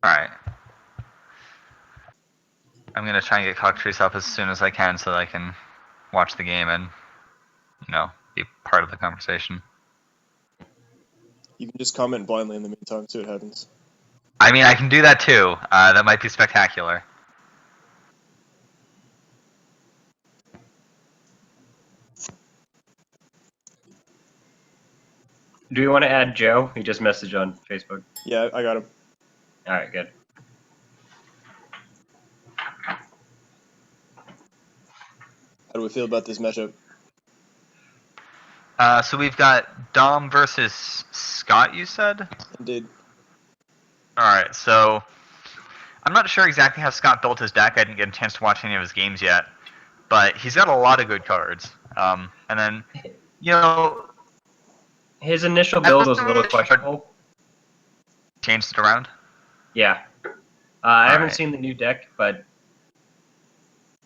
Alright. I'm gonna try and get Cockatrice up as soon as I can so that I can watch the game and, be part of the conversation. You can just comment blindly in the meantime, see what happens. I mean, I can do that too. That might be spectacular. Do you want to add Joe? He just messaged on Facebook. Yeah, I got him. All right, good. How do we feel about this matchup? So we've got Dom versus Scott, you said? Indeed. Alright, so I'm not sure exactly how Scott built his deck. I didn't get a chance to watch any of his games yet. But he's got a lot of good cards. And then, his initial build was a little questionable. Changed it around? Yeah. I haven't seen the new deck, but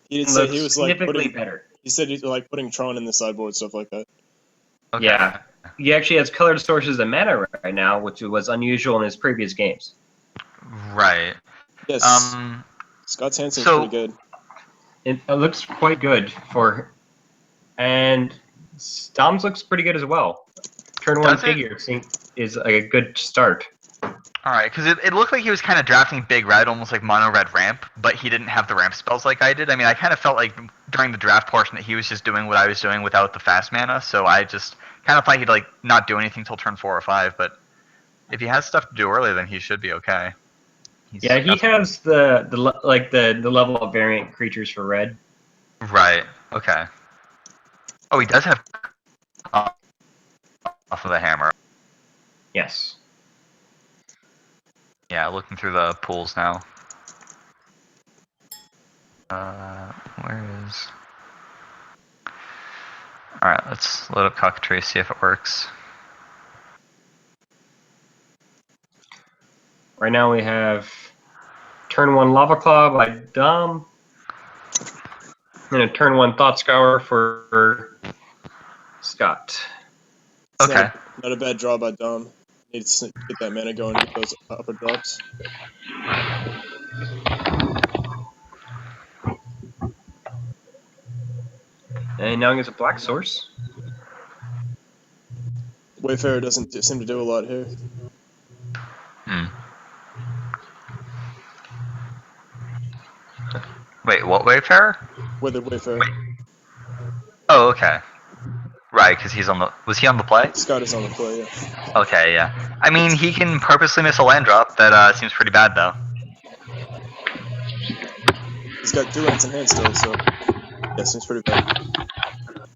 he did say he was like significantly better. He said he's like putting Tron in the sideboard, stuff like that. Okay. Yeah. He actually has colored sources of mana right now, which was unusual in his previous games. Right. Yes. Scott's hand seems pretty good. It looks quite good and Dom's looks pretty good as well. Turn one figure is a good start. Alright, because it looked like he was kind of drafting big red, almost like mono red ramp, but he didn't have the ramp spells like I did. I mean, I kind of felt like during the draft portion that he was just doing what I was doing without the fast mana, so I just kind of thought he'd like not do anything till turn 4 or 5, but if he has stuff to do early, then he should be okay. He has the level of variant creatures for red. Right. Okay. Oh, he does have off of the hammer. Yes. Yeah, looking through the pools now. Where is... Alright, let's load up Cockatrice, see if it works. Right now we have turn 1 Lava Claw by Dom, and a turn 1 Thought Scour for Scott. Okay. Not a bad draw by Dom. Need to get that mana going, get those upper drops. And now he gets a black source. Wayfarer doesn't seem to do a lot here. Wait, what Wayfarer? Withered Wayfarer. Oh, okay. Right, because he's on the... Was he on the play? Scott is on the play, yeah. Okay, yeah. I mean, he can purposely miss a land drop. That seems pretty bad, though. He's got 2 lands in hand still, so... Yeah, seems pretty bad.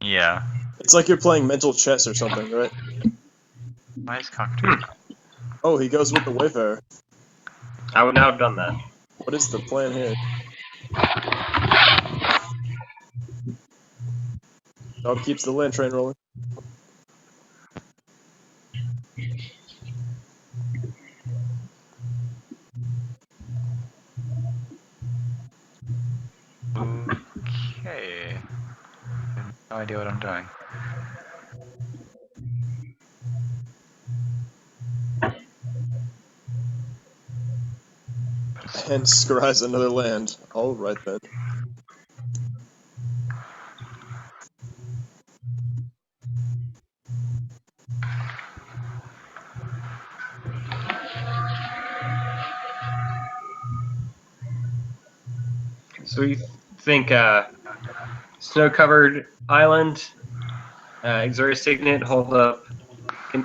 Yeah. It's like you're playing mental chess or something, right? Nice Cockatrice. Oh, he goes with the Wayfarer. I would not have done that. What is the plan here? Dog keeps the land train rolling. Okay. No idea what I'm doing. And scries another land. Alright then. So you think snow-covered island, Exoria Signet, hold up,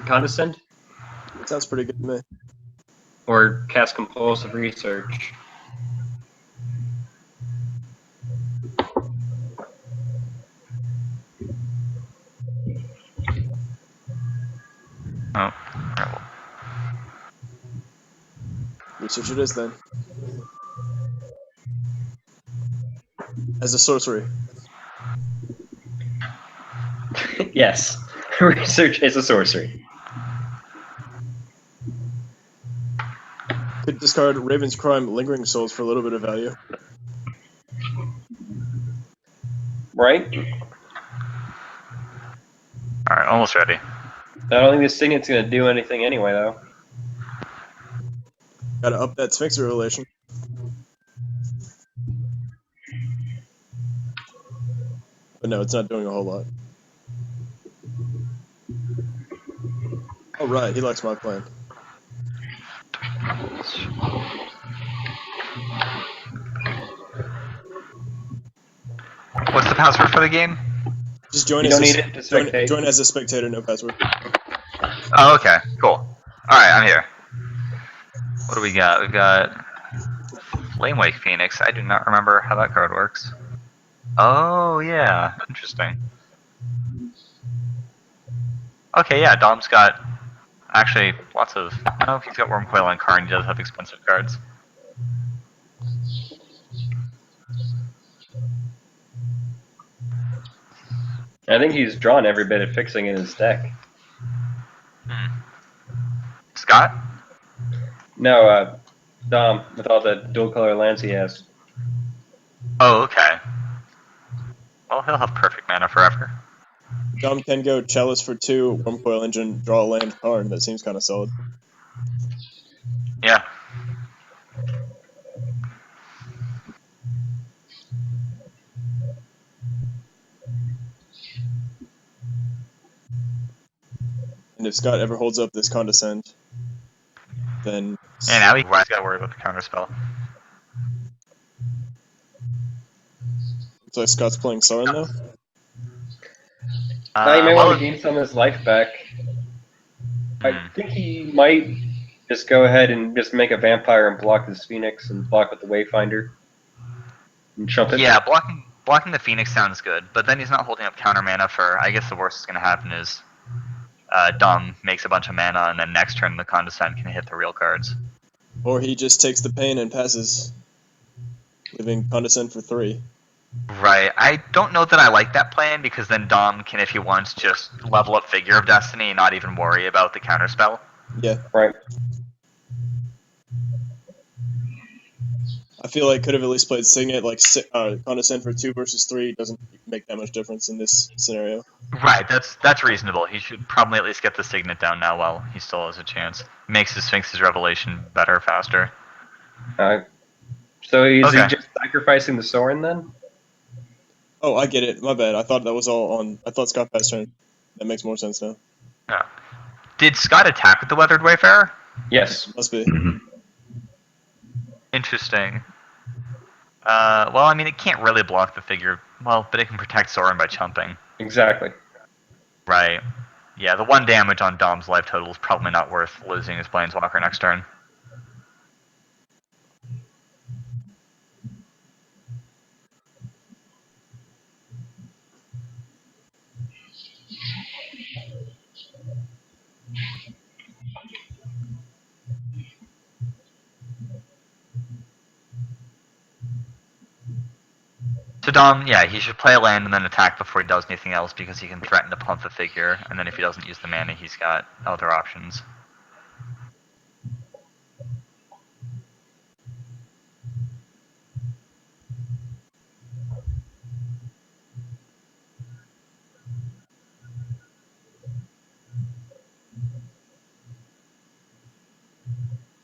Condescend? That sounds pretty good to me. Or cast Compulsive Research? Oh, rebel. Research it is then. As a sorcery. Yes. Research is a sorcery. Could discard Raven's Crime Lingering Souls for a little bit of value. Right? Alright, almost ready. I don't think the Signet's going to do anything anyway, though. Gotta up that Sphinx relation. But no, it's not doing a whole lot. Oh right, he likes my plan. What's the password for the game? Just join You as don't a, need it to spectate. join as a spectator, no password. Oh, okay, cool. Alright, I'm here. What do we got? We've got Flamewake Phoenix. I do not remember how that card works. Oh, yeah. Interesting. Okay, yeah, Dom's got actually lots of... Oh, he's got Wormcoil and Karn. He does have expensive cards. I think he's drawn every bit of fixing in his deck. Scott? No, Dom, with all the dual color lands he has. Oh, okay. Well, he'll have perfect mana forever. Dom can go Chalice for 2, Wormcoil Engine, draw a land card. That seems kind of solid. Yeah. And if Scott ever holds up this Condescend, then... And now he's got to worry about the counterspell. Looks like Scott's playing Sorin, though. Now you may well, want to gain some of his life back. I think he might just go ahead and just make a vampire and block his Phoenix and block with the Wayfinder. And chump it. yeah, blocking the Phoenix sounds good, but then he's not holding up counter mana for... I guess the worst that's going to happen is Dom makes a bunch of mana, and then next turn the Condescend can hit the real cards. Or he just takes the pain and passes, leaving Condescend for 3. Right. I don't know that I like that plan, because then Dom can, if he wants, just level up Figure of Destiny and not even worry about the counterspell. Yeah. Right. I feel like could have at least played Signet, like Condescend for 2 versus 3 doesn't make that much difference in this scenario. Right, that's reasonable. He should probably at least get the Signet down now while he still has a chance. Makes his Sphinx's Revelation better, faster. So is Okay. he just sacrificing the Sorin then? Oh, I get it. My bad. I thought that was all on... I thought Scott passed turn. That makes more sense now. Yeah. Did Scott attack with the Weathered Wayfarer? Yes. Must be. Interesting. Well, I mean, it can't really block the Figure. Well, but it can protect Sorin by chumping. Exactly. Right. Yeah, the 1 damage on Dom's life total is probably not worth losing his Planeswalker next turn. So Dom, yeah, he should play a land and then attack before he does anything else, because he can threaten to pump the Figure, and then if he doesn't use the mana, he's got other options.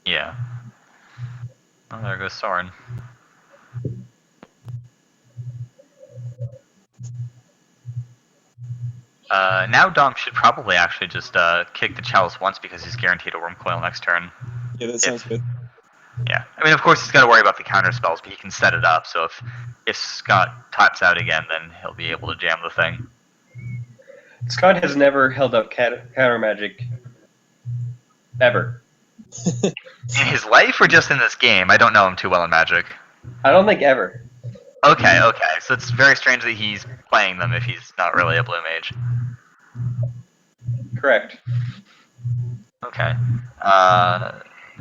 Yeah. Oh, there goes Sorin. Now Dom should probably actually just kick the Chalice once, because he's guaranteed a Wormcoil next turn. Yeah, that sounds good. Yeah. I mean, of course, he's got to worry about the counter spells, but he can set it up, so if Scott taps out again, then he'll be able to jam the thing. Scott has never held up counter magic. Ever. In his life, or just in this game? I don't know him too well in Magic. I don't think ever. Okay, so it's very strange that he's playing them if he's not really a blue mage. Correct. Okay.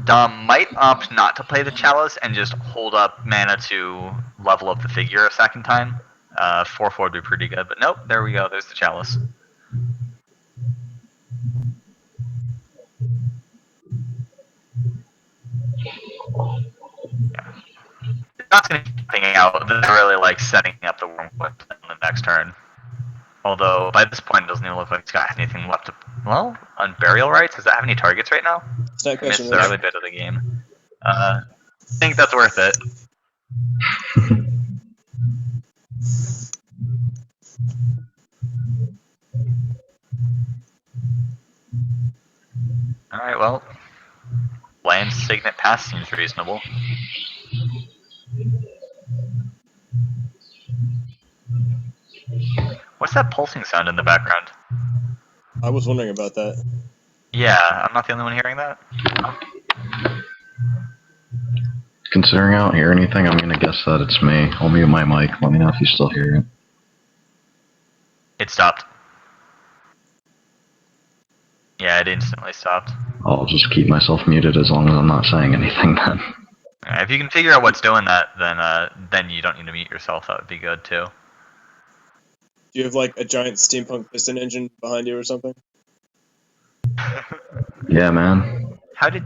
Dom might opt not to play the Chalice and just hold up mana to level up the Figure a second time. 4-4 would be pretty good, but nope, there we go, there's the Chalice. Yeah. Not going to keep thinking out that I really like setting up the Wormwood on the next turn. Although, by this point, it doesn't even look like it's got anything left to... Well, on Burial Rites, does that have any targets right now? It's not I missed question. the early bit of the game. I think that's worth it. Alright, well, land signet pass seems reasonable. What's that pulsing sound in the background? I was wondering about that. Yeah, I'm not the only one hearing that. Considering I don't hear anything, I'm gonna guess that it's me. I'll mute my mic. Let me know if you still hear it. It stopped. Yeah, it instantly stopped. I'll just keep myself muted as long as I'm not saying anything then. If you can figure out what's doing that, then you don't need to mute yourself. That would be good too. Do you have like a giant steampunk piston engine behind you or something? Yeah, man. How did?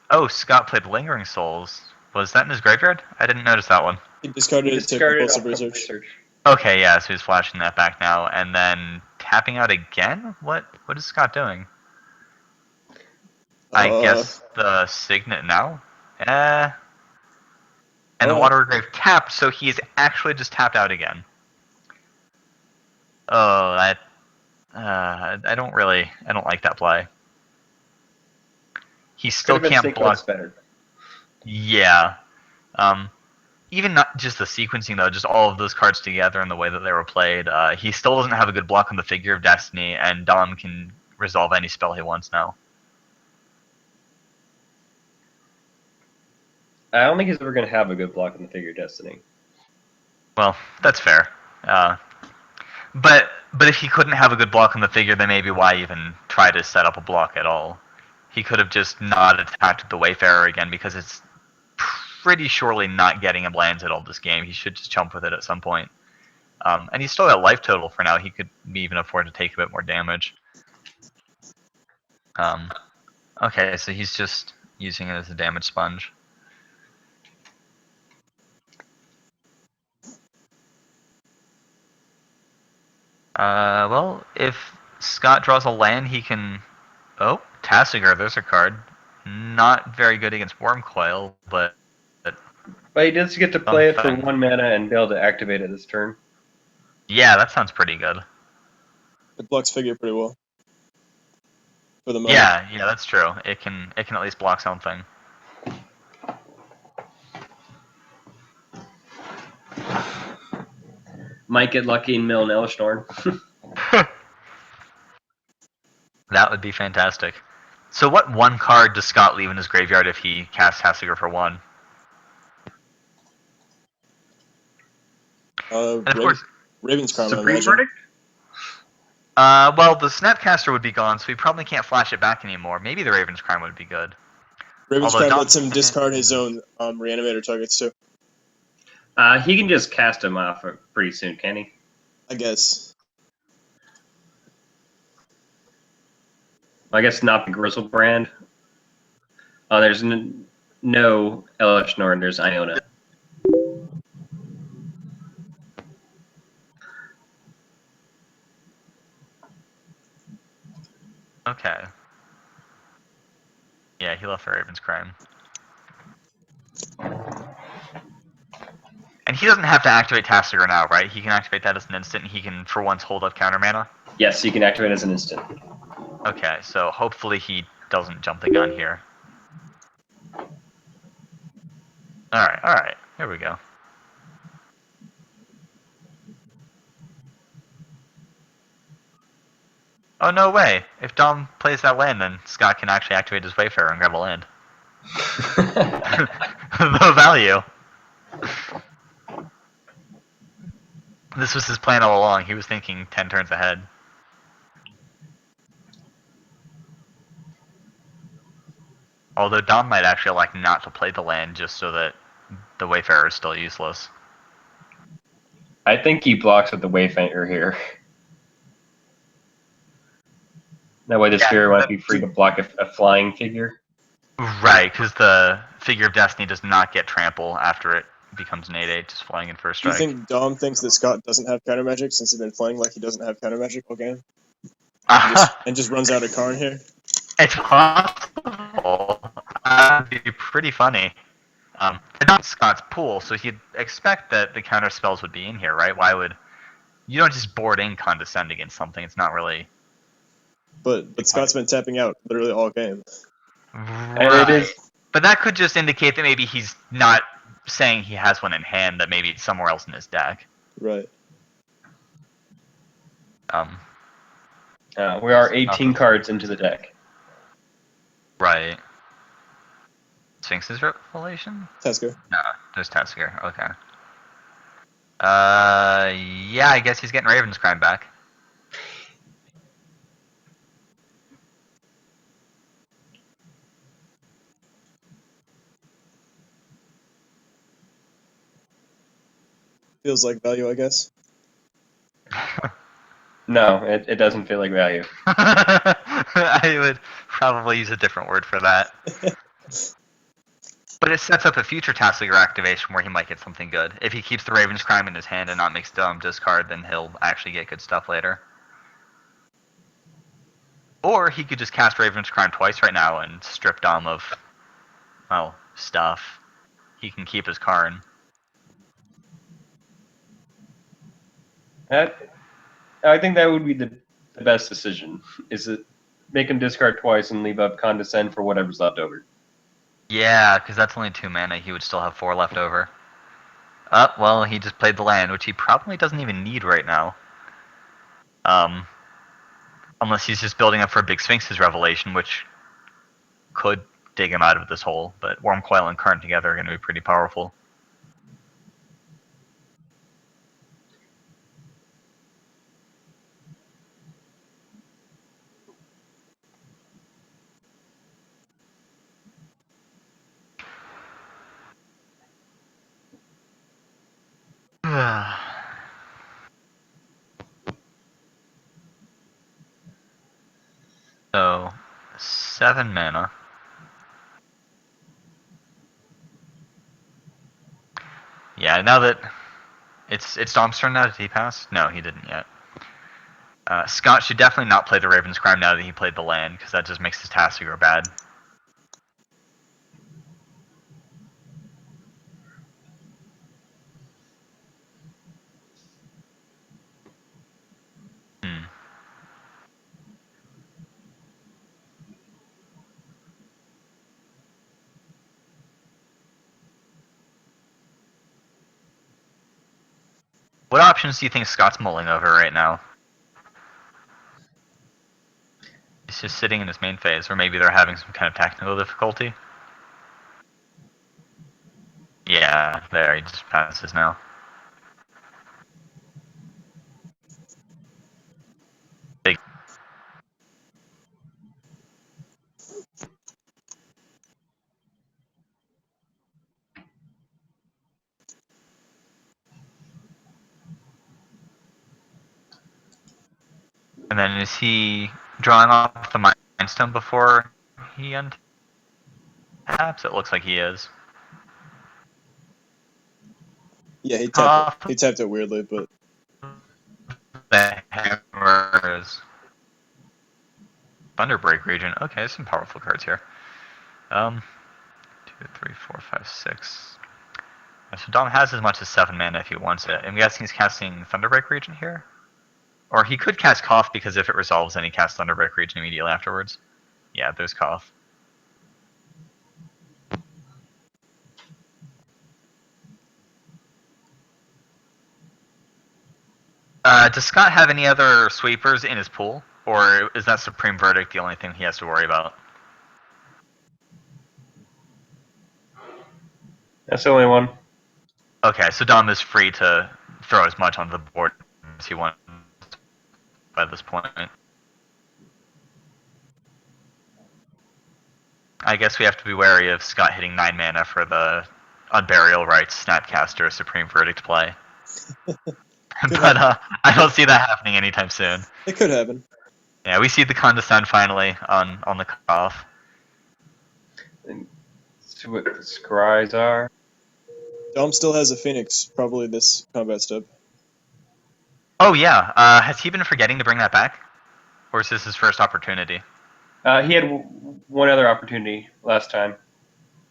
Oh, Scott played Lingering Souls. Was that in his graveyard? I didn't notice that one. He discarded it to Discarded compulsive off research. Okay, yeah, so he's flashing that back now, and then tapping out again. What is Scott doing? I guess the Signet now. And the Water Grave tapped, so he's actually just tapped out again. Oh, that. I don't like that play. He still can't block. Better. Yeah. Even not just the sequencing though, just all of those cards together and the way that they were played. He still doesn't have a good block on the Figure of Destiny, and Dom can resolve any spell he wants now. I don't think he's ever going to have a good block on the Figure of Destiny. Well, that's fair. But if he couldn't have a good block on the Figure, then maybe why even try to set up a block at all? He could have just not attacked the Wayfarer again, because it's pretty surely not getting him lands at all this game. He should just jump with it at some point. And he's still got life total for now. He could even afford to take a bit more damage. Okay, so he's just using it as a damage sponge. Well, if Scott draws a land, he can... Oh, Tassiger, there's a card. Not very good against Wormcoil, but he does get to play it for 1 mana and be able to activate it this turn. Yeah, that sounds pretty good. It blocks Figure pretty well. For the moment. Yeah, that's true. It can at least block something. Might get lucky and mill an Elishnorn. That would be fantastic. So what one card does Scott leave in his graveyard if he casts Tassiger for 1? And of course, Raven's Crown. Supreme Verdict? Well, the Snapcaster would be gone, so he probably can't flash it back anymore. Maybe the Raven's Crime would be good. Raven's Crown lets him discard his own Reanimator targets too. He can just cast him off pretty soon, can he? I guess. I guess not the Grizzlebrand. Oh, there's no Elishnorn, there's Iona. Okay. Yeah, he left the Raven's Crime. And he doesn't have to activate Tassiger now, right? He can activate that as an instant, and he can, for once, hold up counter mana? Yes, he can activate as an instant. Okay, so hopefully he doesn't jump the gun here. Alright, here we go. Oh, no way. If Dom plays that land, then Scott can actually activate his Wayfarer and grab a land. The value. This was his plan all along. He was thinking 10 turns ahead. Although Dom might actually like not to play the land just so that the Wayfarer is still useless. I think he blocks with the Wayfinder here. That way the Spirit won't be free to block a flying figure. Right, because the Figure of Destiny does not get trample after it becomes an 8/8, just flying in first Do you strike. think Dom thinks that Scott doesn't have counter magic since he's been playing like he doesn't have counter magic all game? And just runs out of Karn here? It's possible. That would be pretty funny. It's not Scott's pool, so he'd expect that the counter spells would be in here, right? Why would you don't just board in condescend against something? It's not really. But Scott's been tapping out literally all game. And it is. But that could just indicate that maybe he's not saying he has one in hand. That maybe it's somewhere else in his deck. Right. We are 18 cards into the deck. Right. Sphinx's Revelation? Tesker. No, there's Tesker. Okay. Yeah, I guess he's getting Raven's Crime back. Feels like value, I guess. No, it doesn't feel like value. I would probably use a different word for that. But it sets up a future Task Leaguer activation where he might get something good. If he keeps the Raven's Crime in his hand and not makes Dom discard, then he'll actually get good stuff later. Or he could just cast Raven's Crime twice right now and strip Dom of, well, stuff. He can keep his Karn. I think that would be the best decision. Is it make him discard twice and leave up Condescend for whatever's left over. Yeah, because that's only 2 mana. He would still have 4 left over. Well, he just played the land, which he probably doesn't even need right now. Unless he's just building up for a big Sphinx's Revelation, which could dig him out of this hole. But Worm Coil and Karn together are going to be pretty powerful. So, 7 mana. Yeah, now that it's Dom's turn now, did he pass? No, he didn't yet. Scott should definitely not play the Raven's Crime now that he played the land, because that just makes his Task Leaguer bad. What options do you think Scott's mulling over right now? He's just sitting in his main phase, or maybe they're having some kind of technical difficulty. Yeah, there, he just passes now. Big. And then is he drawing off the Mind Stone before he untaps? It looks like he is. Yeah, he tapped it weirdly, but The Hammers. Thunderbreak region. Okay, there's some powerful cards here. 2, 3, 4, 5, 6. So Dom has as much as 7 mana if he wants it. I'm guessing he's casting Thunderbreak region here? Or he could cast Cough, because if it resolves, then he casts Thunderbreak region immediately afterwards. Yeah, there's Cough. Does Scott have any other sweepers in his pool? Or is that Supreme Verdict the only thing he has to worry about? That's the only one. Okay, so Dom is free to throw as much on the board as he wants by this point. I guess we have to be wary of Scott hitting 9 mana for the Unburial Rites, Snapcaster, Supreme Verdict play. But I don't see that happening anytime soon. it could happen. Yeah, we see the Condescend finally on the Cough. See what the scries are. Dom still has a Phoenix, probably this combat step. Oh yeah, has he been forgetting to bring that back? Or is this his first opportunity? He had one other opportunity last time.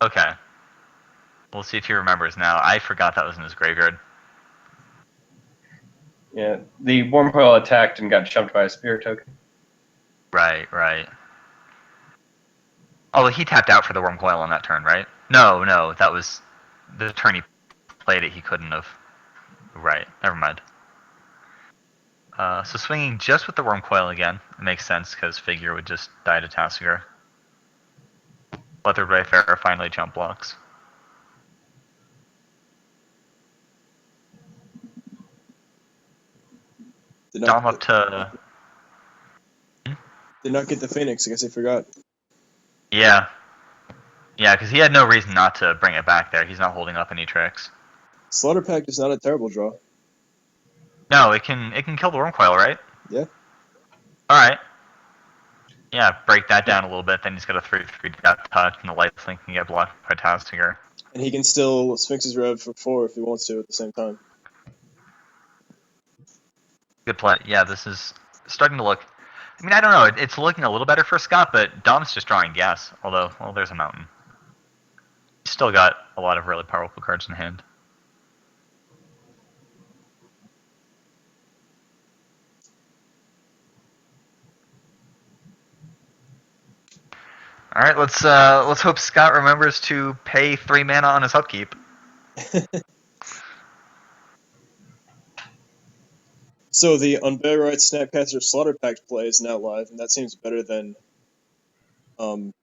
Okay. We'll see if he remembers now. I forgot that was in his graveyard. Yeah, the Wormcoil attacked and got jumped by a spirit token. Right, right. Although he tapped out for the Worm Coil on that turn, right? No, no, that was the turn he played it. He couldn't have. Right. Never mind. So swinging just with the Worm Coil again makes sense because Figure would just die to Tassiger. Leathered Wayfarer finally jump blocks. Dom up to. Did not get the Phoenix. I guess I forgot. Yeah. Yeah, because he had no reason not to bring it back there. He's not holding up any tricks. Slaughter Pact is not a terrible draw. No, it can kill the Worm Coil, right? Yeah. Alright. Yeah, break that down a little bit, then he's got a 3/3 Death Touch, and the Lifelink can get blocked by Tassiger. And he can still Sphinx's Rev for 4 if he wants to at the same time. Good play. Yeah, this is starting to look... I mean, I don't know. It's looking a little better for Scott, but Dom's just drawing gas. Although, well, there's a Mountain. He's still got a lot of really powerful cards in hand. All right, let's hope Scott remembers to pay 3 mana on his upkeep. So the Unburied Snapcaster Slaughter Pact play is now live, and that seems better than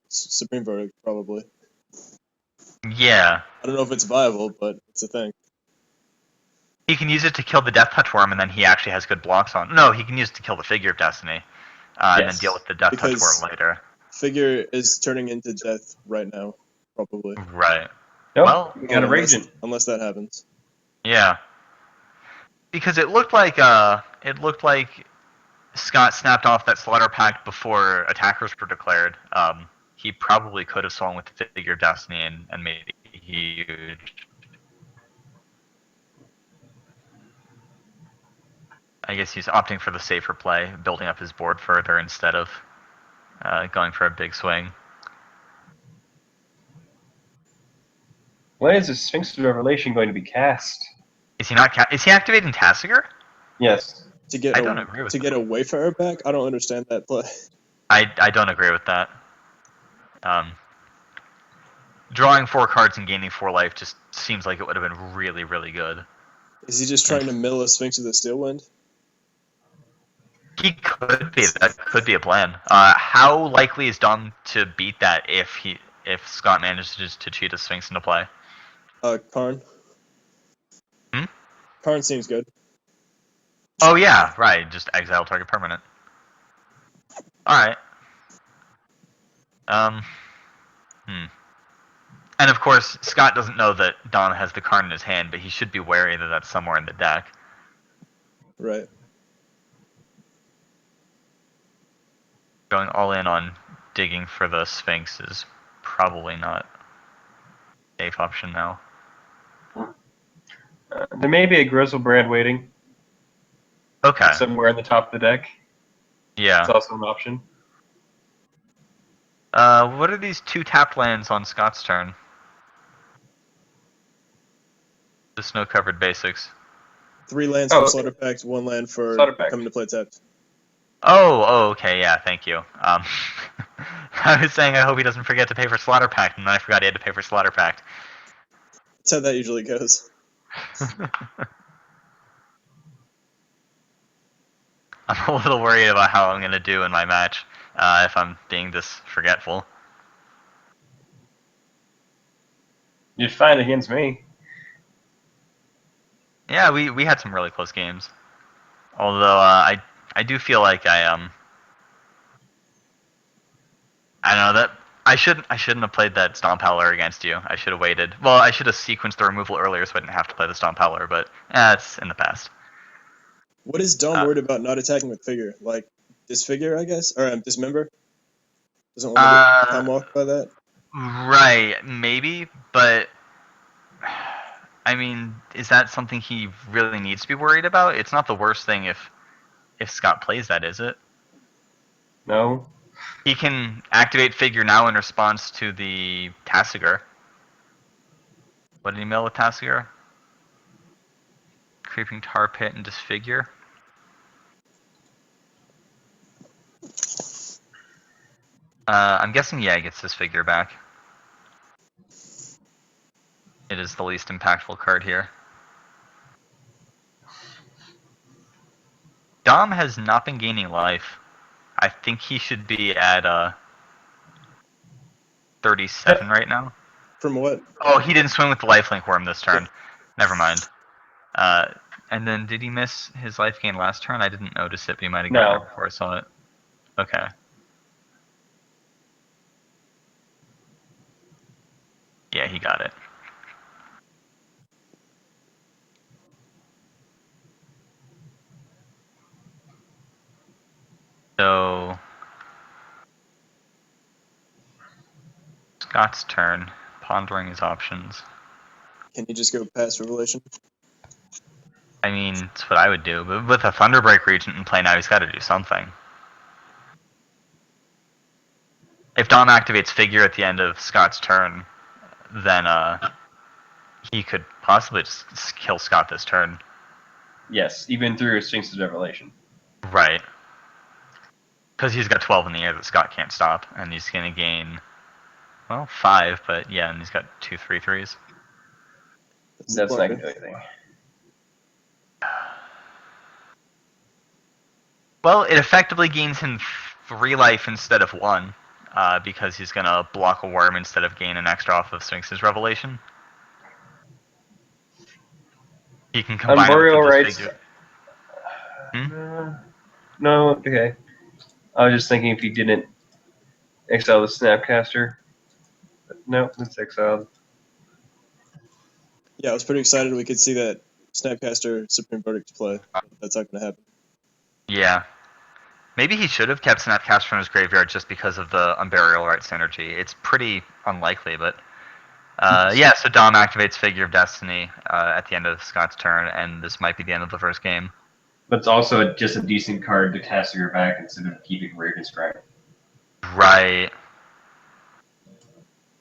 Supreme Verdict, probably. Yeah. I don't know if it's viable, but it's a thing. He can use it to kill the Death Touch Worm, and then he actually has good blocks on. No, he can use it to kill the Figure of Destiny, and then deal with the Death Touch Worm later. Figure is turning into death right now, probably. Right. Nope, Well, we got a Ragent. Unless that happens. Yeah. Because it looked like Scott snapped off that Slaughter Pact before attackers were declared. He probably could have swung with the Figure of Destiny and made it huge. I guess he's opting for the safer play, building up his board further instead of going for a big swing. When is the Sphinx's Revelation going to be cast? Is he not? Is he activating Tassiger? Yes. To get I don't agree with get a Wayfarer back? I don't understand that play. I don't agree with that. Drawing 4 cards and gaining 4 life just seems like it would have been really, really good. Is he just trying to mill a Sphinx of the Steelwind? He could be. That could be a plan. How likely is Dom to beat that if Scott manages to cheat a Sphinx into play? Karn. Karn seems good. Oh yeah, right. Just exile target permanent. All right. And of course, Scott doesn't know that Dom has the Karn in his hand, but he should be wary that that's somewhere in the deck. Right. Going all in on digging for the Sphinx is probably not a safe option now. There may be a Grizzlebrand waiting Okay. somewhere in the top of the deck. Yeah. It's also an option. What are these 2 tapped lands on Scott's turn? The snow-covered basics. 3 lands for Slaughter Pact, 1 land for coming to play tapped. Oh, okay, yeah, thank you. I was saying I hope he doesn't forget to pay for Slaughter Pact, and then I forgot he had to pay for Slaughter Pact. That's how that usually goes. I'm a little worried about how I'm going to do in my match if I'm being this forgetful. You're fine against me. Yeah, we had some really close games. Although I do feel like I don't know that I shouldn't have played that Stomp Howler against you. I should have waited. Well, I should have sequenced the removal earlier so I didn't have to play the Stomp Howler, but it's in the past. What is Dom worried about not attacking with Figure? Like, Disfigure, I guess? Or Dismember? Doesn't want to get time off by that? Right, maybe, but I mean, is that something he really needs to be worried about? It's not the worst thing if Scott plays that, is it? No. He can activate Figure now in response to the Tassiger. What did he mill with Tassiger? Creeping Tar Pit and Disfigure. I'm guessing yeah, he gets Disfigure back. It is the least impactful card here. Dom has not been gaining life. I think he should be at 37 right now. From what? Oh, he didn't swing with the lifelink worm this turn. Never mind. And then did he miss his life gain last turn? I didn't notice it, but he might have gotten it before I saw it. Okay. Yeah, he got it. So Scott's turn, pondering his options. Can you just go past Revelation? I mean, it's what I would do, but with a Thunderbreak Regent in play now, he's got to do something. If Dom activates Figure at the end of Scott's turn, then he could possibly just kill Scott this turn. Yes, even through a Sphinx's Revelation. Right. Because he's got 12 in the air that Scott can't stop, and he's going to gain, well, 5, but yeah, and he's got 2 3/3s. That's not going to do anything. Well, it effectively gains him 3 life instead of 1, because he's going to block a worm instead of gain an extra off of Sphinx's Revelation. He can combine Boreal it with Rights. Disfigure. No, okay. I was just thinking if he didn't exile the Snapcaster. But no, it's exiled. Yeah, I was pretty excited we could see that Snapcaster Supreme Verdict play. That's not going to happen. Yeah. Maybe he should have kept Snapcaster from his graveyard just because of the Unburial Rights synergy. It's pretty unlikely, but... yeah, so Dom activates Figure of Destiny at the end of Scott's turn, and this might be the end of the first game. But it's also just a decent card to cast your back instead of keeping Raven's Crime. Right.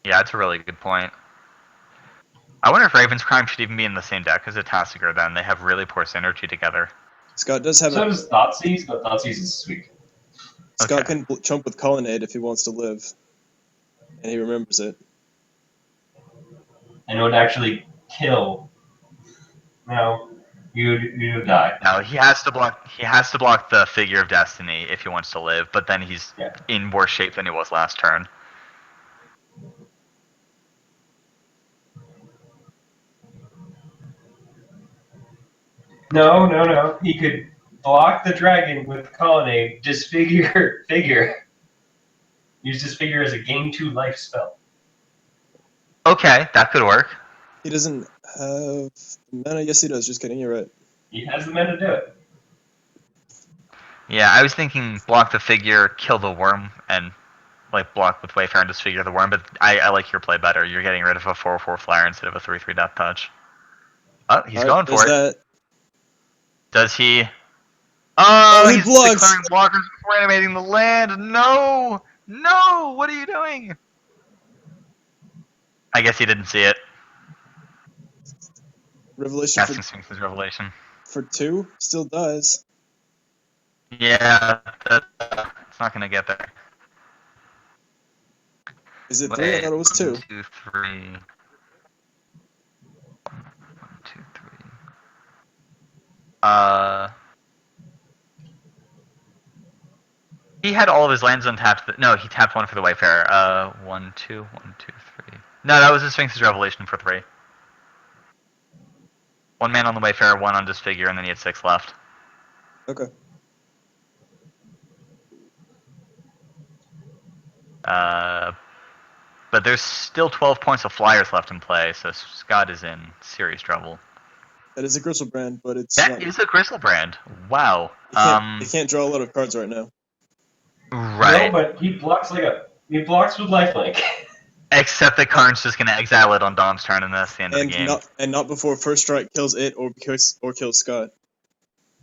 Yeah, that's a really good point. I wonder if Raven's Crime should even be in the same deck as a Tassiger then. They have really poor synergy together. Scott does have So does Thoughtseize, but Thoughtseize is sweet. Scott Okay. can chump with Colonnade if he wants to live. And he remembers it. And it would actually kill. No, you'd die. No, he has to block the Figure of Destiny if he wants to live, but then he's in worse shape than he was last turn. No. He could block the dragon with Colonnade, disfigure Figure. Use Disfigure as a gain 2 life spell. Okay, that could work. He doesn't have mana. Yes, he does. Just kidding. You're right. He has the mana to do it. Yeah, I was thinking block the Figure, kill the worm, and like block with Wayfarer and disfigure the worm, but I like your play better. You're getting rid of a 4/4 flyer instead of a 3/3 death touch. Oh, he's going for it. That. Does he? Oh, he he's blocks. declaring blockers before animating the land. No! No! What are you doing? I guess he didn't see it. Revelation Casting Sphinx's Revelation. for 2 still does. Yeah, it's not going to get there. Is it 3? I thought it was 2. 1, 2, 3. 1, 2, 3. He had all of his lands untapped. No, he tapped 1 for the Wayfarer. 1, 2, 1, 2, 3. No, that was his Sphinx's Revelation for 3. 1 man on the Wayfarer, 1 on Disfigure, and then he had 6 left. Okay. But there's still 12 points of flyers left in play, so Scott is in serious trouble. That is a Gristlebrand, but it's That not. is a Gristlebrand. Wow. He can't draw a lot of cards right now. Right. No, but he blocks he blocks with lifelink. Except that Karn's just gonna exile it on Dom's turn, and that's the end of the game. Not before first strike kills it or kills Scott.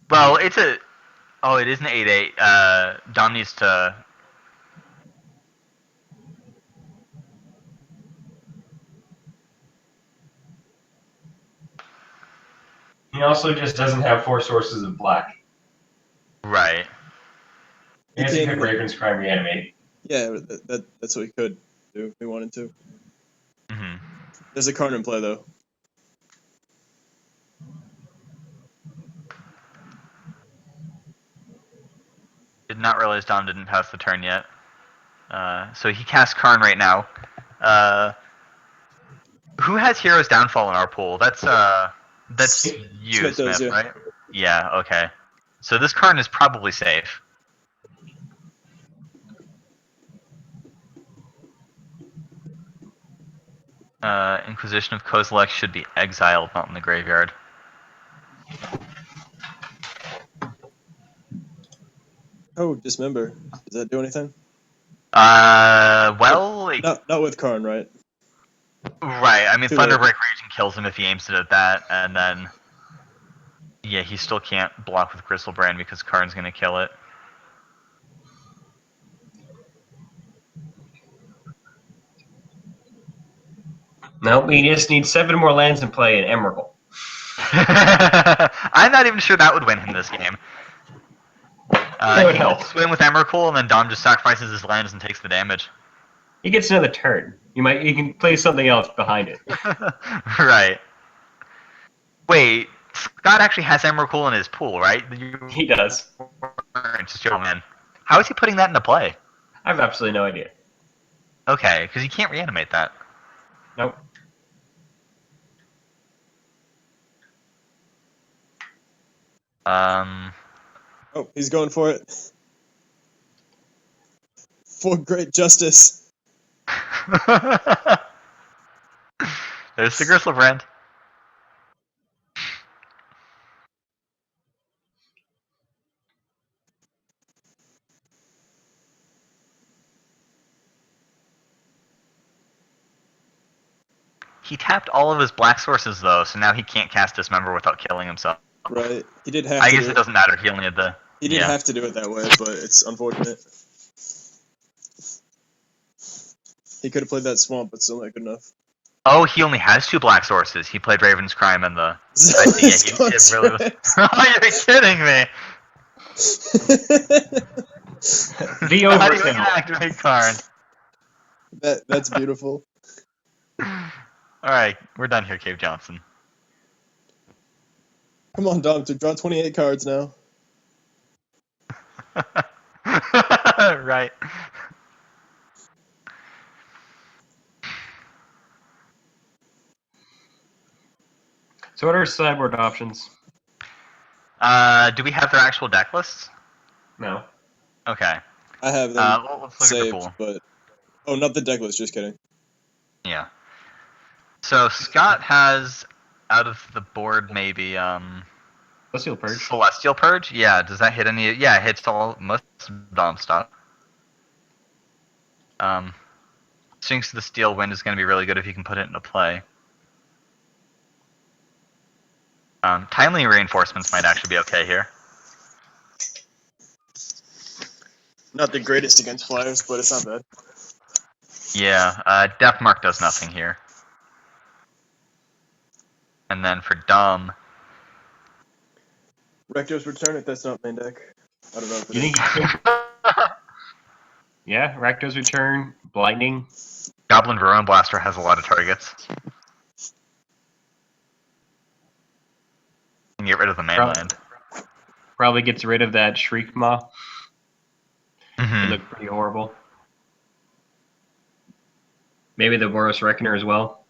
Well, it's a. Oh, it is an 8/8. Dom needs to. He also just doesn't have 4 sources of black. Right. He has to pick Raven's Crime Reanimate. Yeah, that's what he could do if he wanted to. Mm-hmm. There's a card in play, though. Did not realize Dom didn't pass the turn yet. So he casts Karn right now. Who has Hero's Downfall in our pool? That's you, Smith does, Smith, yeah. right? Yeah, okay. So this Karn is probably safe. Inquisition of Kozilek should be exiled, not in the graveyard. Oh, Dismember. Does that do anything? Well... Not with Karn, right? Right, I mean, Too Thunderbreak late. Raging kills him if he aims it at that, and then... Yeah, he still can't block with Gristlebrand because Karn's gonna kill it. Nope, he just needs 7 more lands in play and Emrakul. I'm not even sure that would win him this game. That would he help. could swing with Emrakul, and then Dom just sacrifices his lands and takes the damage. He gets another turn. You can play something else behind it. Right. Wait, Scott actually has Emrakul in his pool, right? He does. Just your man. How is he putting that into play? I have absolutely no idea. Okay, because he can't reanimate that. Nope. Oh, he's going for it. For great justice. There's the Gristlebrand. He tapped all of his black sources, though, so now he can't cast Dismember without killing himself. Right. He did have I to guess do it doesn't matter. He only had the... He didn't yeah. have to do it that way, but it's unfortunate. He could have played that swamp, but still not good enough. Oh, he only has 2 black sources. He played Raven's Crime and the... I see, yeah, he really was... Oh, you're kidding me! The How do you overkill. activate Karn? That's beautiful. Alright, we're done here, Cave Johnson. Come on, Dom, to draw 28 cards now. Right. So what are sideboard options? Do we have their actual deck lists? No. Okay. I have them Well, let's look saved, at the pool. but... Oh, not the deck list, just kidding. Yeah. So Scott has, out of the board, maybe, Celestial Purge. Celestial Purge? Yeah, does that hit any... Yeah, it hits most Dom stuff. Sphinx of the Steel Wind is going to be really good if you can put it into play. Timely Reinforcements might actually be okay here. Not the greatest against flyers, but it's not bad. Yeah, Death Mark does nothing here. And then for Dom... Rector's Return, if that's not main deck. I don't know if it You is. think? Yeah, Rakdos Return, Blinding. Goblin Ruin Blaster has a lot of targets. You can get rid of the mainland. Probably gets rid of that Shriek Maw. It Mm-hmm. looked pretty horrible. Maybe the Boros Reckoner as well.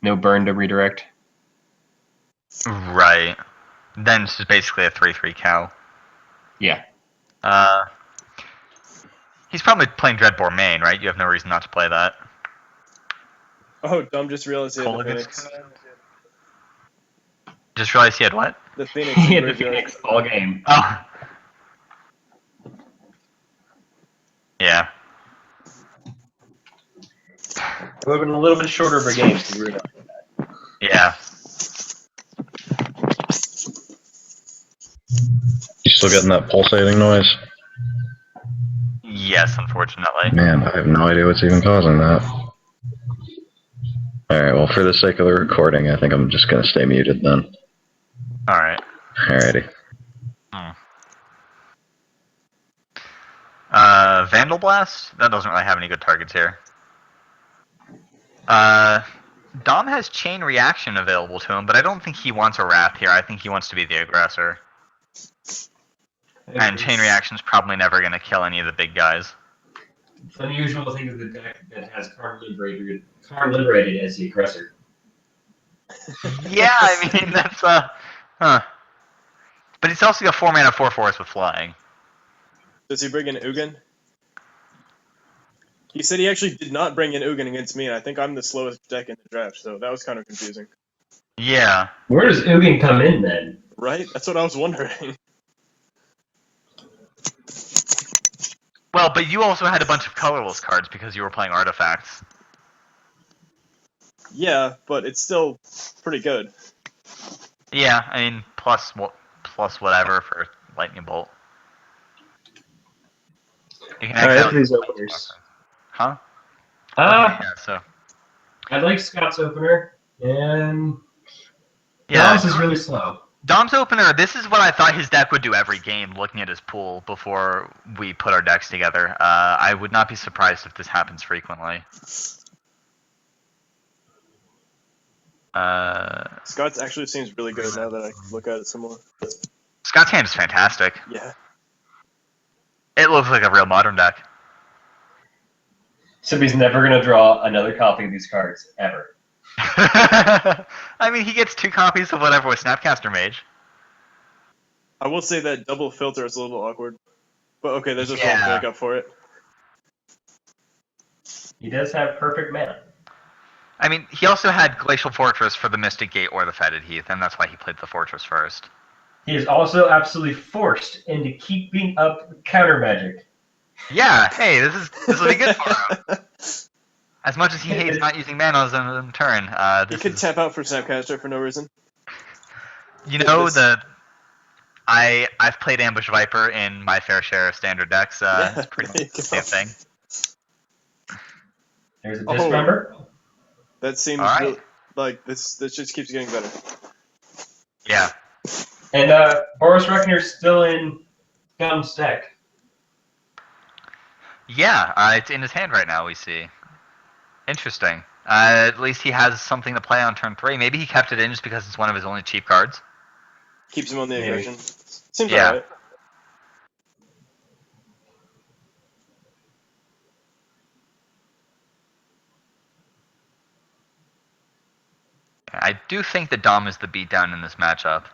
No burn to redirect. Right. Then it's just basically a 3/3 cow. Yeah. He's probably playing Dreadbore main, right? You have no reason not to play that. Oh, Dom just realized he had the Kolaghan's Phoenix. Just realized he had what? The Phoenix. He had the graveyard. Phoenix all game. Oh. Yeah. It would have been a little bit shorter of a game if we were not. Yeah. You still getting that pulsating noise? Yes, unfortunately. Man, I have no idea what's even causing that. Alright, well, for the sake of the recording, I think I'm just gonna stay muted then. All right. Alrighty. Vandal Blast? That doesn't really have any good targets here. Dom has Chain Reaction available to him, but I don't think he wants a Wrath here. I think he wants to be the aggressor. And Chain Reaction's probably never going to kill any of the big guys. It's unusual to think of the deck that has Card Liberated as the aggressor. Yeah, I mean, that's, huh. But he's also got 4 mana 4/4s with flying. Does he bring in Ugin? He said he actually did not bring in Ugin against me, and I think I'm the slowest deck in the draft, so that was kind of confusing. Yeah. Where does Ugin come in then? Right? That's what I was wondering. Well, but you also had a bunch of colorless cards because you were playing artifacts. Yeah, but it's still pretty good. Yeah, I mean, plus whatever for Lightning Bolt. You can Alright, X after these openers. Huh? Ah, Yeah, so. I like Scott's opener, and Yeah, Dom's is really slow. Dom's opener, this is what I thought his deck would do every game, looking at his pool before we put our decks together. I would not be surprised if this happens frequently. Scott's actually seems really good now that I look at it some more. Scott's hand is fantastic. Yeah. It looks like a real modern deck. Somebody's never going to draw another copy of these cards, ever. I mean, he gets 2 copies of whatever with Snapcaster Mage. I will say that double filter is a little awkward. But okay, there's just Yeah. one backup for it. He does have perfect mana. I mean, he also had Glacial Fortress for the Mystic Gate or the Fetid Heath, and that's why he played the Fortress first. He is also absolutely forced into keeping up counter magic. Yeah, hey, this will be good for him. As much as he hates not using mana on turn, He could tap out for Snapcaster for no reason. You know, I've played Ambush Viper in my fair share of standard decks. It's pretty much the same thing. There's a dismember. That seems All right. real, like this just keeps getting better. Yeah. And Boris Reckoner's still in Dom's deck. Yeah, it's in his hand right now, we see. Interesting. At least he has something to play on turn 3. Maybe he kept it in just because it's one of his only cheap cards. Keeps him on the Maybe. aggression. Seems Yeah. alright. I do think that Dom is the beatdown in this matchup,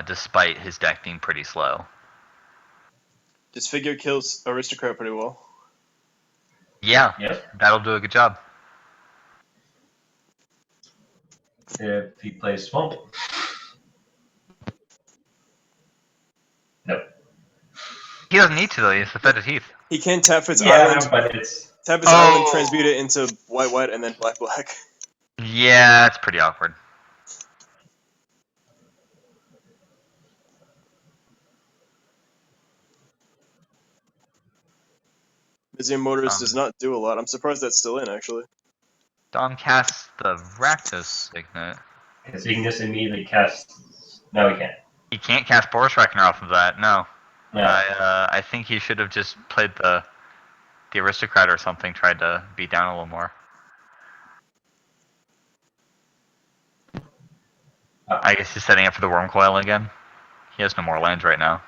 despite his deck being pretty slow. This figure kills Aristocrat pretty well. Yeah, Yep. that'll do a good job. If he plays Swamp. No. He doesn't need to, though. He has the Fetid Heath. He can tap his Yeah, island, but it's... tap his island, transmute it into white, and then black. Yeah, it's pretty awkward. Museum Motors does not do a lot. I'm surprised that's still in, actually. Dom casts the Rakdos Signet. Because he can just immediately cast... No, he can't. He can't cast Boris Reckoner off of that, no. No. I think he should have just played the Aristocrat or something, tried to beat down a little more. I guess he's setting up for the Worm Coil again. He has no more lands right now.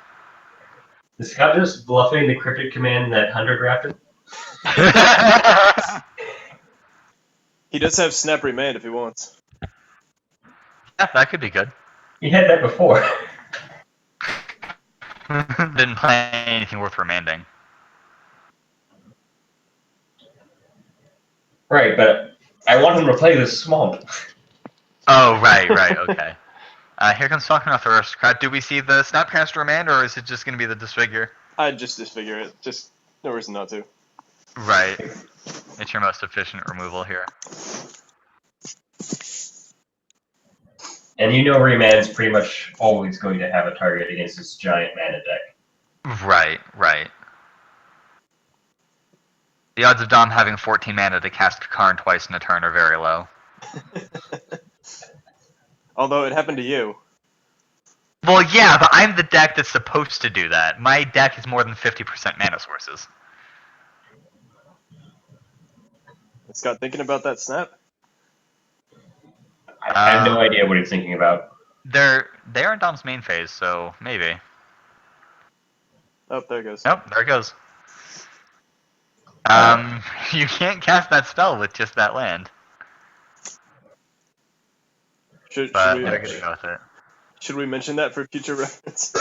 Is Scott just bluffing the cryptic command that Hunter drafted? He does have Snap Remand if he wants. Yeah, that could be good. He had that before. Didn't play anything worth remanding. Right, but I want him to play this Swamp. Oh, right, okay. Here comes Falcon off the Aristocrat. Do we see the Snapcaster Remand, or is it just going to be the Disfigure? I'd just disfigure it. Just no reason not to. Right. It's your most efficient removal here. And you know Remand's pretty much always going to have a target against this giant mana deck. Right. The odds of Dom having 14 mana to cast Karn twice in a turn are very low. Although it happened to you. Well, yeah, but I'm the deck that's supposed to do that. My deck is more than 50% mana sources. Scott, thinking about that snap? I have no idea what he's thinking about. They're in Dom's main phase, so maybe. Oh, there it goes. Nope, there it goes. You can't cast that spell with just that land. Should But we they're gonna go with it. should we mention that for future reference?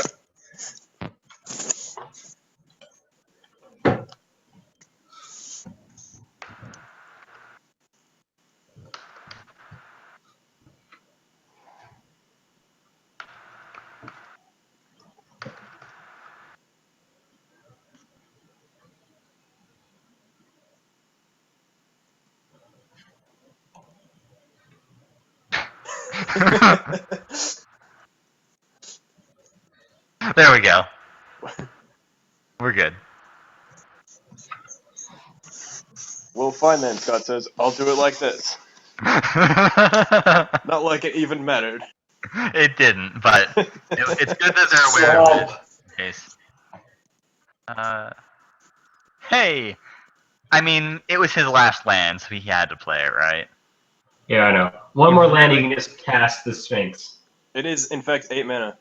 There we go. We're good. Well, fine then, Scott says. I'll do it like this. Not like it even mattered. It didn't, but it's good that they're aware of it. In case. Hey! I mean, it was his last land, so he had to play it, right? Yeah, I know. One more land, you can just cast the Sphinx. It is, in fact, 8 mana.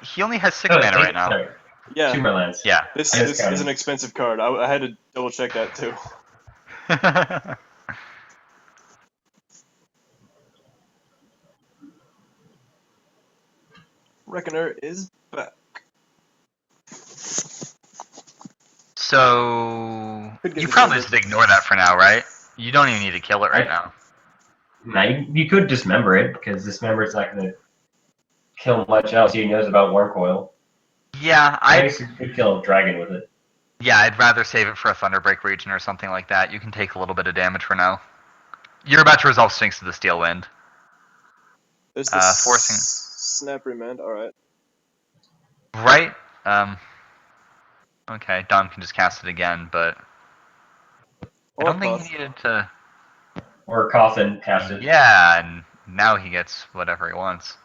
He only has 6 mana right now. Sorry. Yeah, 2 more lands. Yeah. this I just is counted. an expensive card. I had to double check that too. Reckoner is back. So Could get you this probably over. just ignore that for now, right? You don't even need to kill it right now. Now, you could dismember it, because dismember is not going to kill much else. He knows about Wormcoil. Yeah, I guess you could kill a dragon with it. I'd rather save it for a Thunderbreak region or something like that. You can take a little bit of damage for now. You're about to resolve Sphinx to the Steel Wind. There's the forcing- snap remand. Alright. Right? Okay, Dom can just cast it again, but I don't think he needed to. Or Coffin cast it. Yeah, and now he gets whatever he wants.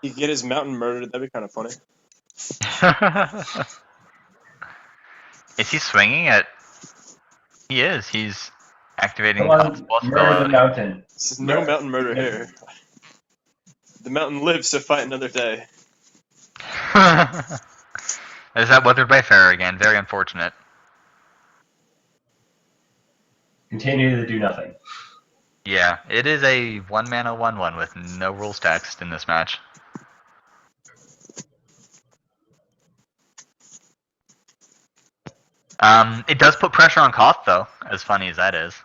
He could get his mountain murdered. That'd be kind of funny. Is he swinging it? He is. He's activating Come on, Possible murder the mountain. This is no mountain murder here. The mountain lives to fight another day. Is that Weathered by Fair again? Very unfortunate. Continue to do nothing. Yeah, it is a 1 mana 1/1 with no rules text in this match. It does put pressure on Koth, though, as funny as that is.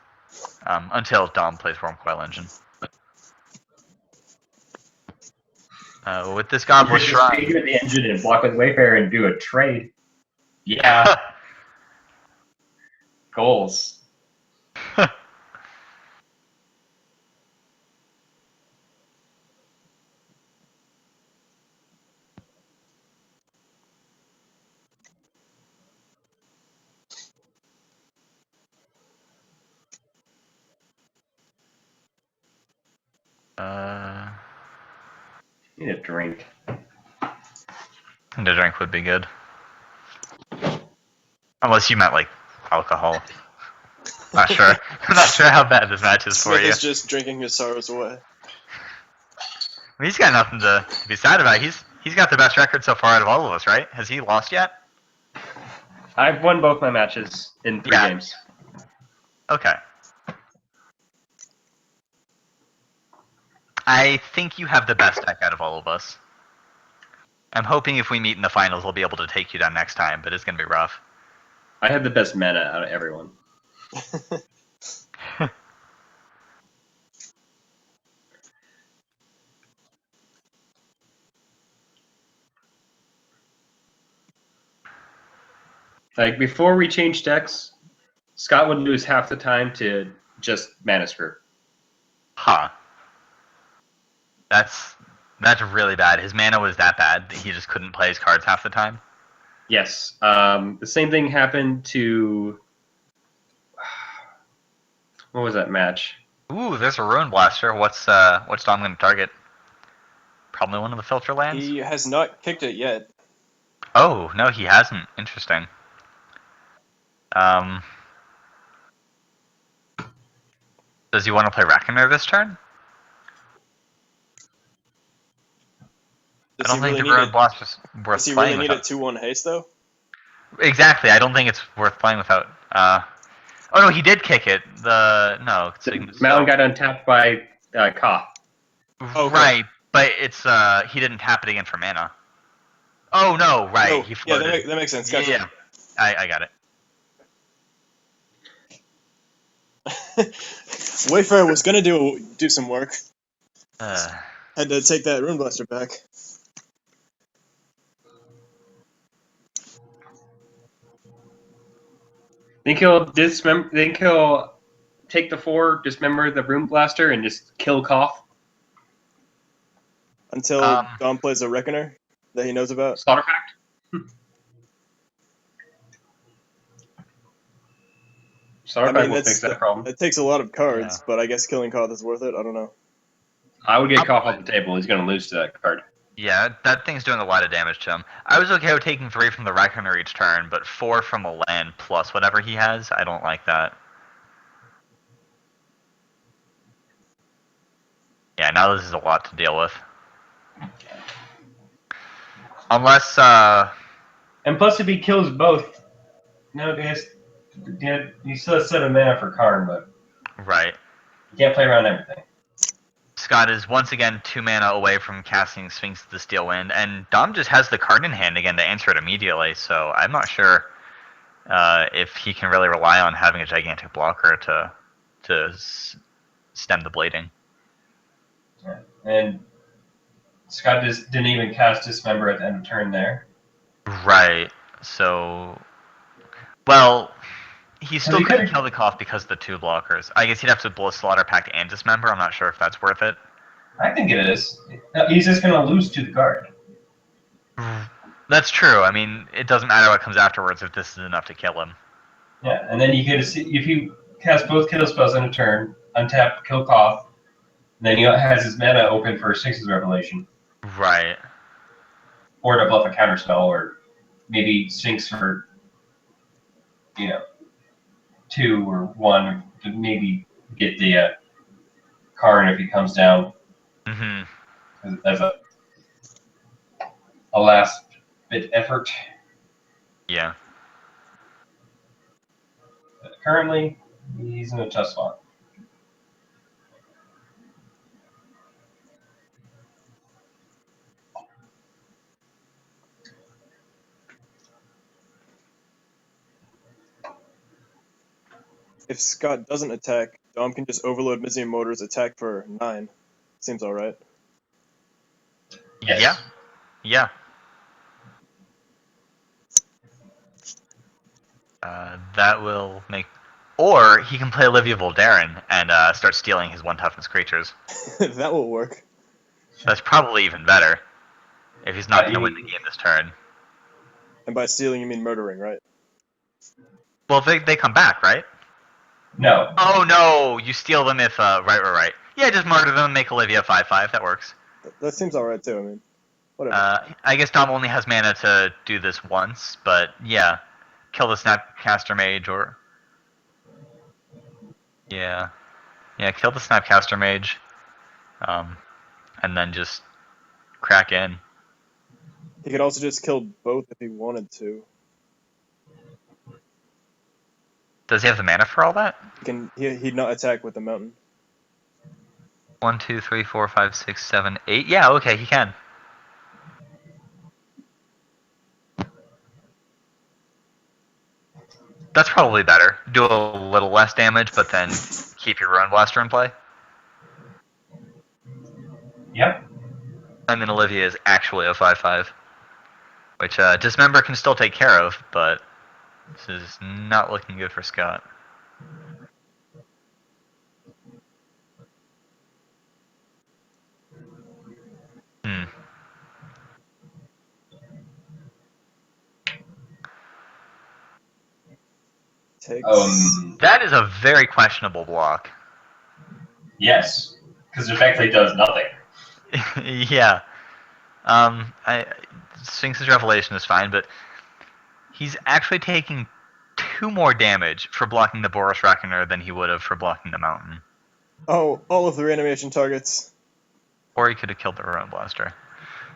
Until Dom plays Wormcoil Engine. With this Godless You could just Shrine... figure the engine and block with Wayfarer and do a trade. Yeah. Goals. Need a drink. The drink would be good. Unless you meant, like, alcohol. Not sure. I'm not sure how bad this match is for Smith you. is just drinking his sorrows away. I mean, he's got nothing to be sad about. He's got the best record so far out of all of us, right? Has he lost yet? I've won both my matches in 3 Yeah. games. Okay. I think you have the best deck out of all of us. I'm hoping if we meet in the finals, we'll be able to take you down next time, but it's going to be rough. I have the best mana out of everyone. Like, before we change decks, Scott would lose half the time to just mana screw. Huh. That's really bad. His mana was that bad that he just couldn't play his cards half the time? Yes. The same thing happened to... What was that match? Ooh, there's a Ruin Blaster. What's Dom going to target? Probably one of the filter lands? He has not kicked it yet. Oh, no, he hasn't. Interesting. Does he want to play Reckoner this turn? I don't think the Ruin Blaster's worth Does he playing really need without. a 2-1 haste, though? Exactly, I don't think it's worth playing without. Oh no, he did kick it. No, Mountain got untapped by Koth. Okay. Right, but it's he didn't tap it again for mana. Oh no, right, No, he yeah, floated. that makes sense. Gotcha. Yeah, I got it. Wayfarer was gonna do some work. Uh, Had to take that Rune Blaster back. Think he'll take the 4, dismember the Rune Blaster, and just kill Koth? Until Dom plays a Reckoner that he knows about. Slaughter Pact? Slaughter Pact will fix that problem. It takes a lot of cards, but I guess killing Koth is worth it. I don't know. I would get Koth off the table. He's going to lose to that card. yeah, that thing's doing a lot of damage to him. I was okay with taking 3 from the Reckoner each turn, but 4 from a land plus whatever he has, I don't like that. Yeah, now this is a lot to deal with. Unless, And plus, if he kills both, no, he still has 7 mana for Karn, but right. you can't play around everything. Scott is once again 2 mana away from casting Sphinx of the Steel Wind, and Dom just has the card in hand again to answer it immediately, so I'm not sure if he can really rely on having a gigantic blocker to stem the blading. Yeah. And Scott just didn't even cast Dismember at the end of turn there. Right, so... Well, he still he couldn't could've- kill the Koth because of the 2 blockers. I guess he'd have to blow Slaughter Pact and Dismember. I'm not sure if that's worth it. I think it is. He's just going to lose to the guard. That's true. I mean, it doesn't matter what comes afterwards if this is enough to kill him. Yeah, and then you get to see if you cast both kill spells in a turn, untap, kill Koth, then he has his mana open for Sphinx's Revelation. Right. Or to bluff a counterspell, or maybe Sphinx for, 2 or 1 to maybe get the Karn if he comes down. Mm-hmm. As a last bit effort. Yeah. But currently, he's in a tough spot. If Scott doesn't attack, Dom can just overload Mizium Motor's attack for 9. Seems alright. Yes. Yeah. Yeah. That will make... Or he can play Olivia Voldaren and start stealing his 1 toughness creatures. That will work. That's probably even better. If he's not going to win the game this turn. And by stealing, you mean murdering, right? Well, they come back, right? No. Oh, no! You steal them if... Right. Yeah, just murder them and make Olivia 5/5. That works. That seems alright, too. I mean, whatever. I guess Dom only has mana to do this once, but yeah. Kill the Snapcaster Mage or... Yeah, kill the Snapcaster Mage. And then just crack in. He could also just kill both if he wanted to. Does he have the mana for all that? He'd not attack with the mountain. 1, 2, 3, 4, 5, 6, 7, 8. Yeah, okay, he can. That's probably better. Do a little less damage, but then keep your Ruin Blaster in play. Yep. And then Olivia is actually a 5/5. Which Dismember can still take care of, but this is not looking good for Scott. Takes... That is a very questionable block. Yes, because it effectively does nothing. Yeah. Sphinx's Revelation is fine, but he's actually taking 2 more damage for blocking the Boros Reckoner than he would have for blocking the Mountain. Oh, all of the reanimation targets. Or he could have killed the Ruin Blaster.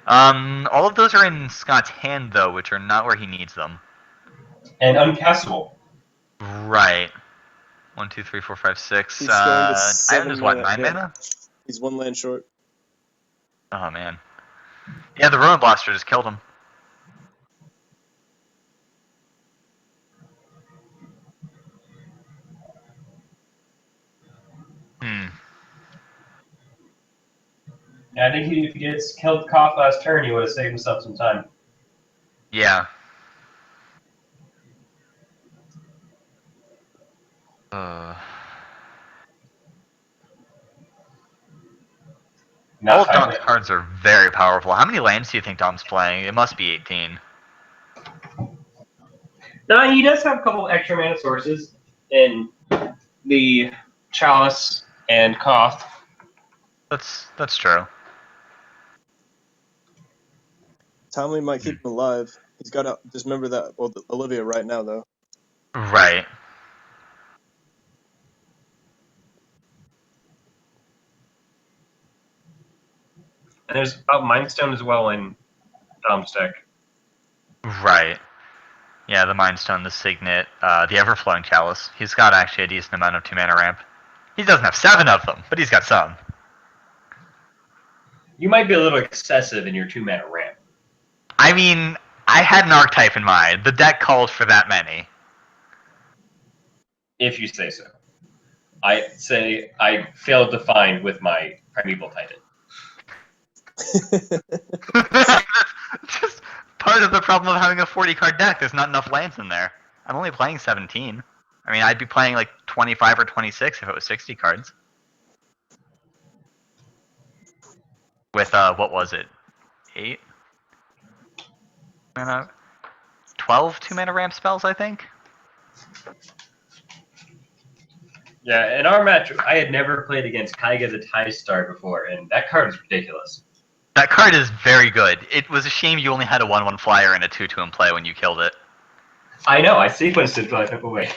All of those are in Scott's hand, though, which are not where he needs them. And uncastable. Right. 1, 2, 3, 4, 5, 6. He's going to 7 Island is what, mana. 9 Yeah. mana? He's 1 land short. Oh, man. Yeah, the Ruin Blaster just killed him. Yeah, I think if he gets killed Koth last turn, he would have saved himself some time. Yeah. All of Dom's cards are very powerful. How many lands do you think Dom's playing? It must be 18. No, he does have a couple extra mana sources in the Chalice and Koth. That's true. Tomley might keep him alive. He's got to dismember that. Well, Olivia right now, though. Right. And there's Mind Stone as well in Dom's deck. Right. Yeah, the Mind Stone, the Signet, the Everflowing Chalice. He's got actually a decent amount of 2 mana ramp. He doesn't have 7 of them, but he's got some. You might be a little excessive in your 2 mana ramp. I mean, I had an archetype in mind. The deck called for that many. If you say so. I say I failed to find with my Primeval Titan. Just part of the problem of having a 40-card deck. There's not enough lands in there. I'm only playing 17. I mean, I'd be playing like 25 or 26 if it was 60 cards. With, what was it? 8? 12 2-mana ramp spells, I think? Yeah, in our match, I had never played against Kaiga the Tie Star before, and that card is ridiculous. That card is very good. It was a shame you only had a 1/1 flyer and a 2/2 in play when you killed it. I know, I sequenced it, but I took away.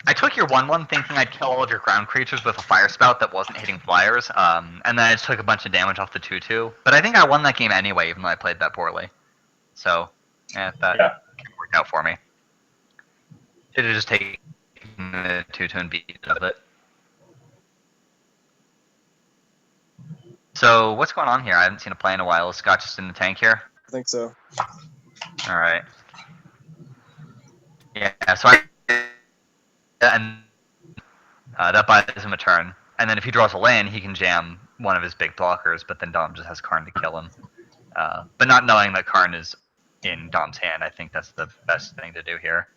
I took your 1/1 thinking I'd kill all of your ground creatures with a fire spout that wasn't hitting flyers, and then I just took a bunch of damage off the 2/2. But I think I won that game anyway, even though I played that poorly. So, that worked out for me. Should have just taken the 2/2 and beat of it. So, what's going on here? I haven't seen a play in a while. Is Scott just in the tank here? I think so. Alright. Yeah, so that buys him a turn. And then if he draws a land, he can jam one of his big blockers, but then Dom just has Karn to kill him. But not knowing that Karn is in Dom's hand, I think that's the best thing to do here.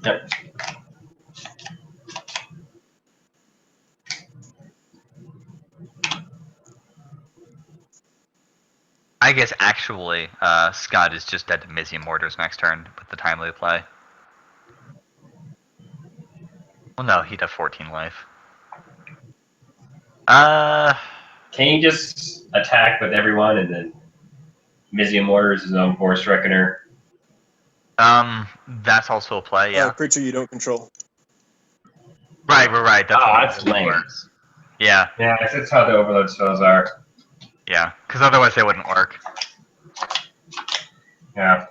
Yep. I guess actually, Scott is just dead to Mizium Mortars next turn with the timely play. Well, no, he'd have 14 life. Can you just attack with everyone and then Mizium Mortars his own Force Reckoner? That's also a play, yeah. Creature you don't control. Right. That's lame. Works. Yeah. Yeah, that's how the overload spells are. Yeah, because otherwise they wouldn't work. Yeah.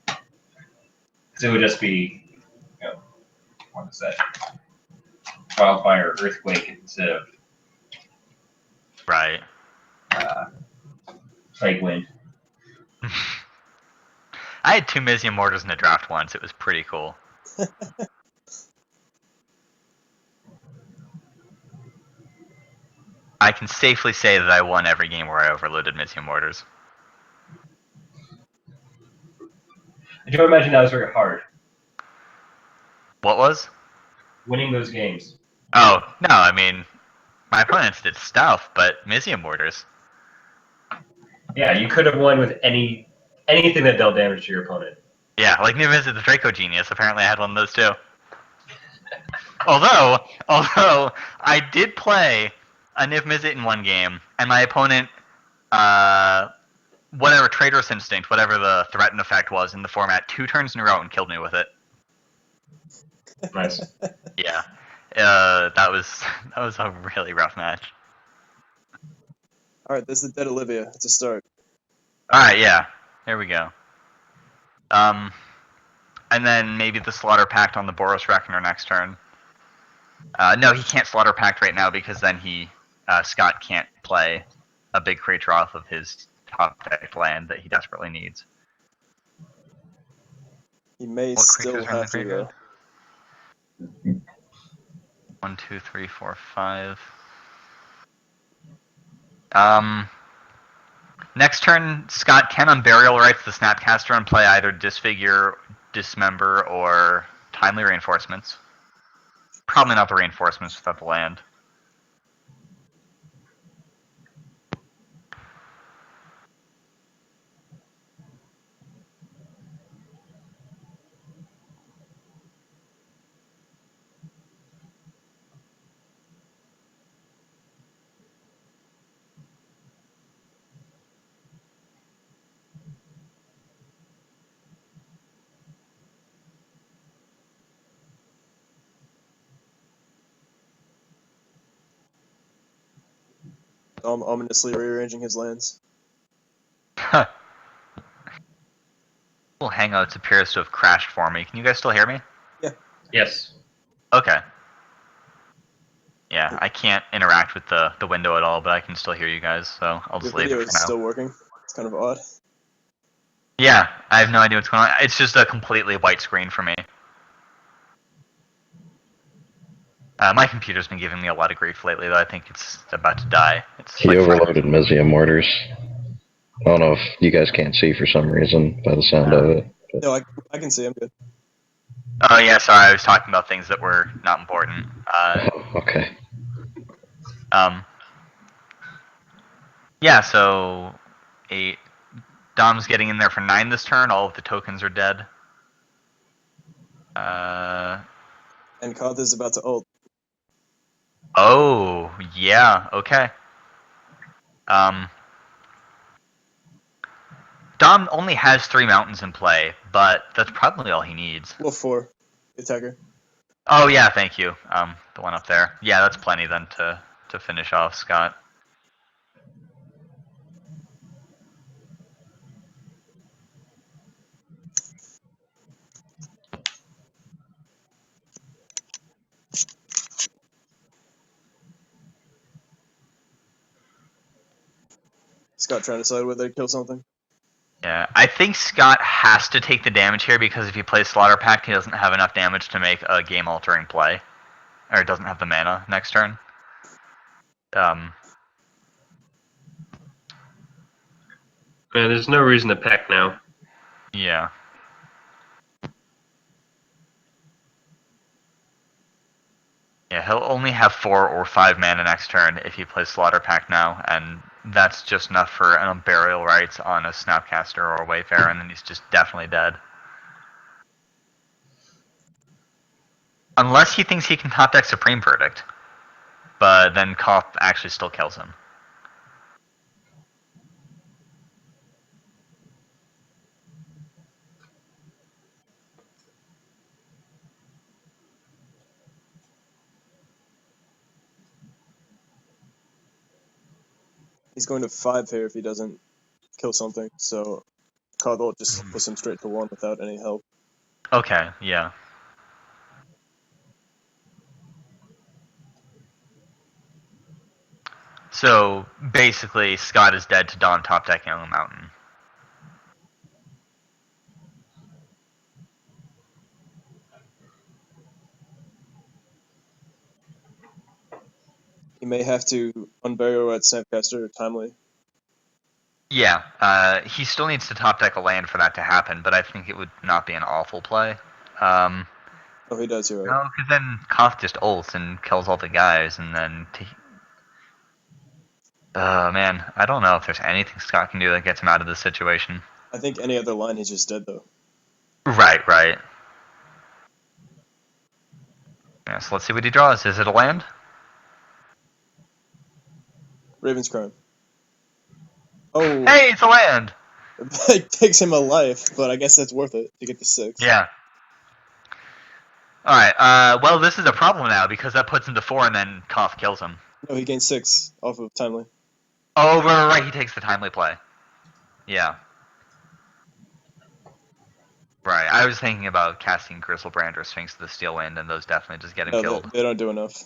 Because it would just be, what is that? Wildfire, Earthquake instead of Right. Plague Wind. I had 2 Mizium Mortars in a draft once. It was pretty cool. I can safely say that I won every game where I overloaded Mizium Mortars. I don't imagine that was very hard, What was? winning those games. Oh, no, I mean, my opponents did stuff, but Mizium Mortars. Yeah, you could have won with anything that dealt damage to your opponent. Yeah, like Niv Mizzet the Draco Genius. Apparently, I had one of those too. although I did play a Niv Mizzet in one game, and my opponent, whatever Traitorous Instinct, whatever the threaten effect was in the format, 2 turns in a row and killed me with it. Nice. Yeah, that was a really rough match. All right, this is the Dead Olivia. It's a start. All right, yeah, here we go. And then maybe the Slaughter Pact on the Boros Reckoner next turn. No, he can't Slaughter Pact right now because then Scott can't play a big creature off of his top deck land that he desperately needs. He may What still creatures are in the have to, graveyard? though. 1, 2, 3, 4, 5. Next turn, Scott can Unburial Rights the Snapcaster and play either Disfigure, Dismember, or Timely Reinforcements. Probably not the Reinforcements without the land. Ominously rearranging his lands. Little Hangouts appears to have crashed for me. Can you guys still hear me? Yes. Okay. Yeah, I can't interact with the window at all, but I can still hear you guys, so I'll Your just leave video it for is now. still working. It's kind of odd. Yeah, I have no idea what's going on. It's just a completely white screen for me. My computer's been giving me a lot of grief lately, though. I think it's about to die. It's He like overloaded Mizia Mortars. I don't know if you guys can't see for some reason by the sound of it. But No, I can see. I'm good. Oh yeah, sorry. I was talking about things that were not important. okay. Yeah. So, 8. Dom's getting in there for 9 this turn. All of the tokens are dead. And Koth is about to ult. Oh yeah. Okay. Dom only has 3 mountains in play, but that's probably all he needs. Well, 4. Attacker. Oh yeah, thank you. The one up there. Yeah, that's plenty then to finish off Scott. Scott trying to decide whether to kill something. Yeah, I think Scott has to take the damage here because if he plays Slaughter Pact, he doesn't have enough damage to make a game-altering play, or doesn't have the mana next turn. Man, there's no reason to pack now. Yeah. Yeah, he'll only have 4 or 5 mana next turn if he plays Slaughter Pact now, and that's just enough for an Burial Rights on a Snapcaster or a Wayfarer, and then he's just definitely dead. Unless he thinks he can top deck Supreme Verdict, but then Koth actually still kills him. He's going to 5 here if he doesn't kill something. So Koth ult just puts him straight to 1 without any help. Okay, yeah. So basically, Scott is dead to Dom top decking on the mountain. He may have to unbury at Snapcaster or Timely. Yeah, he still needs to top deck a land for that to happen, but I think it would not be an awful play. Oh, he does, you're right. No, because then Koth just ults and kills all the guys, and then... man, I don't know if there's anything Scott can do that gets him out of this situation. I think any other line, he's just dead, though. Right, right. Yeah, so let's see what he draws. Is it a land? Raven's Crime. Oh, Hey, it's a land! it takes him a life, but I guess that's worth it to get the 6. Yeah. Alright, well, this is a problem now, because that puts him to 4 and then Koth kills him. No, he gains 6 off of Timely. Oh, right, he takes the timely play. Yeah. Right, I was thinking about casting Grizzlebrand or Sphinx of the Steel Wind, and those definitely just get him No, killed. they don't do enough.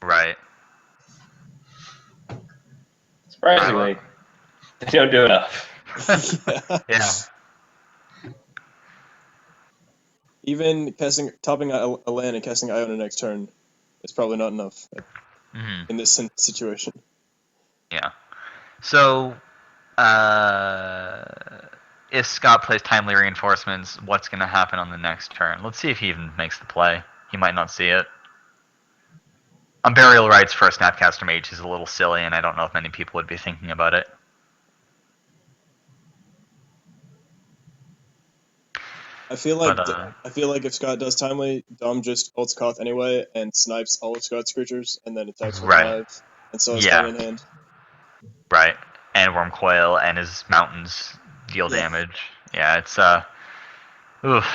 Right. Surprisingly, they don't do enough. Yeah. Even topping a land and casting Iona next turn is probably not enough Hmm. in this situation. Yeah. So, if Scott plays Timely Reinforcements, what's going to happen on the next turn? Let's see if he even makes the play. He might not see it. Unburial Rites for a Snapcaster Mage is a little silly, and I don't know if many people would be thinking about it. I feel like But, if Scott does Timely, Dom just ults Koth anyway and snipes all of Scott's creatures and then attacks for Right. 5 and so is Yeah. Time in hand. Right. And Wormcoil and his mountains deal damage. Yeah, it's, oof.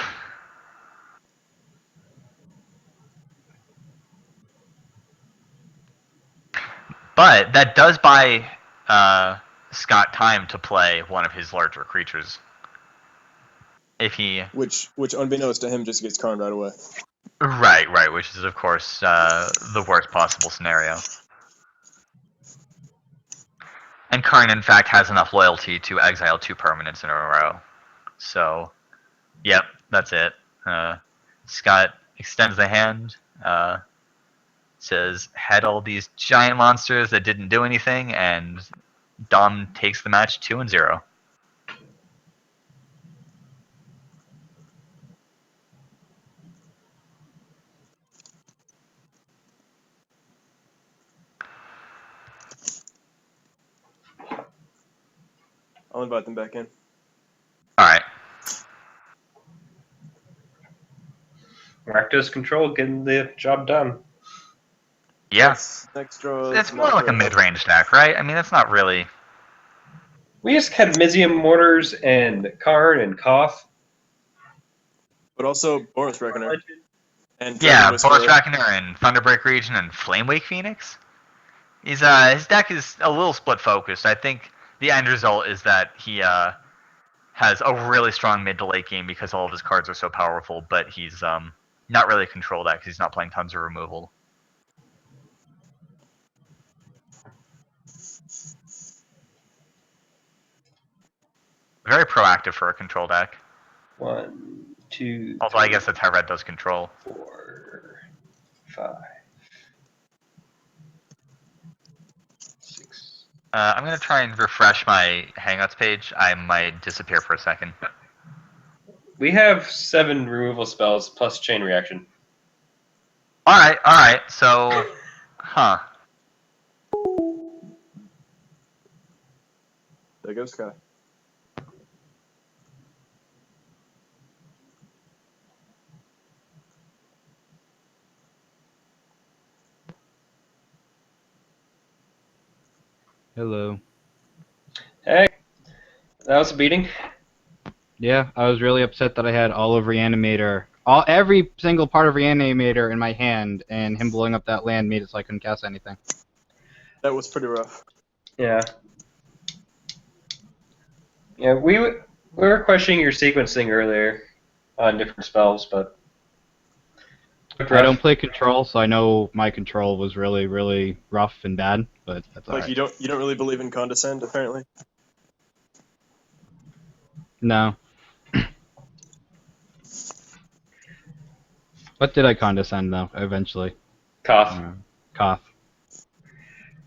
But that does buy Scott time to play one of his larger creatures. If he... Which unbeknownst to him just gets Karn right away. Right, which is, of course, the worst possible scenario. And Karn, in fact, has enough loyalty to exile 2 permanents in a row. So, yep, that's it. Scott extends the hand, says, had all these giant monsters that didn't do anything, and Dom takes the match 2-0. I'll invite them back in. Alright. Rakdos control, getting the job done. Yeah. Next draw. It's more like a mid-range deck, right? I mean, it's not really... We just had Mizium Mortars and Karn and Koth. But also Boris Reckoner. And Yeah, Dragon Whisperer. Boris Reckoner and Thunderbreak Region and Flamewake Phoenix. His deck is a little split focused. I think the end result is that he has a really strong mid to late game because all of his cards are so powerful, but he's not really a control deck because he's not playing tons of removal. Very proactive for a control deck. 1, 2, Although I guess that's how red does control. 4, 5, 6. I'm going to try and refresh my Hangouts page. I might disappear for a second. We have 7 removal spells plus chain reaction. Alright, so... Huh. There goes Sky. Hello. Hey, that was a beating. Yeah, I was really upset that I had all of Reanimator, every single part of Reanimator in my hand, and him blowing up that land made it so I couldn't cast anything. That was pretty rough. Yeah. Yeah, we were questioning your sequencing earlier on different spells, but I don't play control, so I know my control was really, really rough and bad, but that's Like alright. you don't really believe in Condescend, apparently. No. What did I condescend, though, eventually? Koth. Koth.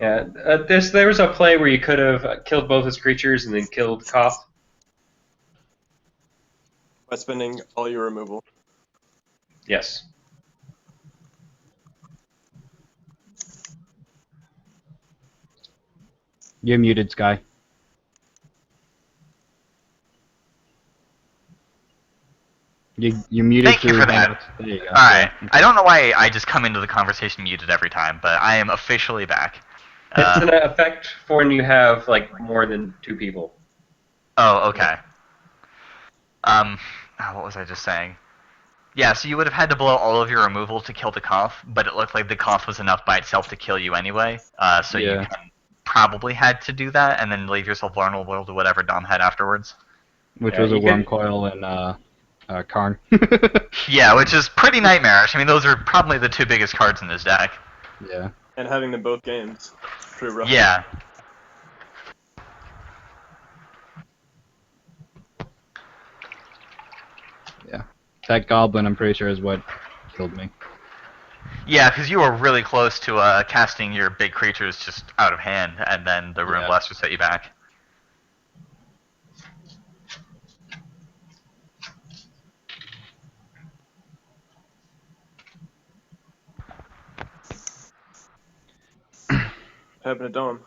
Yeah, there was a play where you could have killed both his creatures and then killed Koth. By spending all your removal. Yes. You're muted, Sky. You muted. Thank you for that. There you go. All right. I don't know why I just come into the conversation muted every time, but I am officially back. It's an effect for when you have like more than 2 people. Oh, okay. What was I just saying? Yeah, so you would have had to blow all of your removal to kill the cough, but it looked like the cough was enough by itself to kill you anyway. So you probably had to do that and then leave yourself vulnerable to whatever Dom had afterwards. Which was a worm coil and Karn. Yeah, which is pretty nightmarish. I mean, those are probably the 2 biggest cards in this deck. Yeah. And having them both games. Pretty rough. Yeah. Yeah. That goblin, I'm pretty sure, is what killed me. Yeah, because you were really close to casting your big creatures just out of hand, and then the Ruin Blaster set you back. Happened to Dom.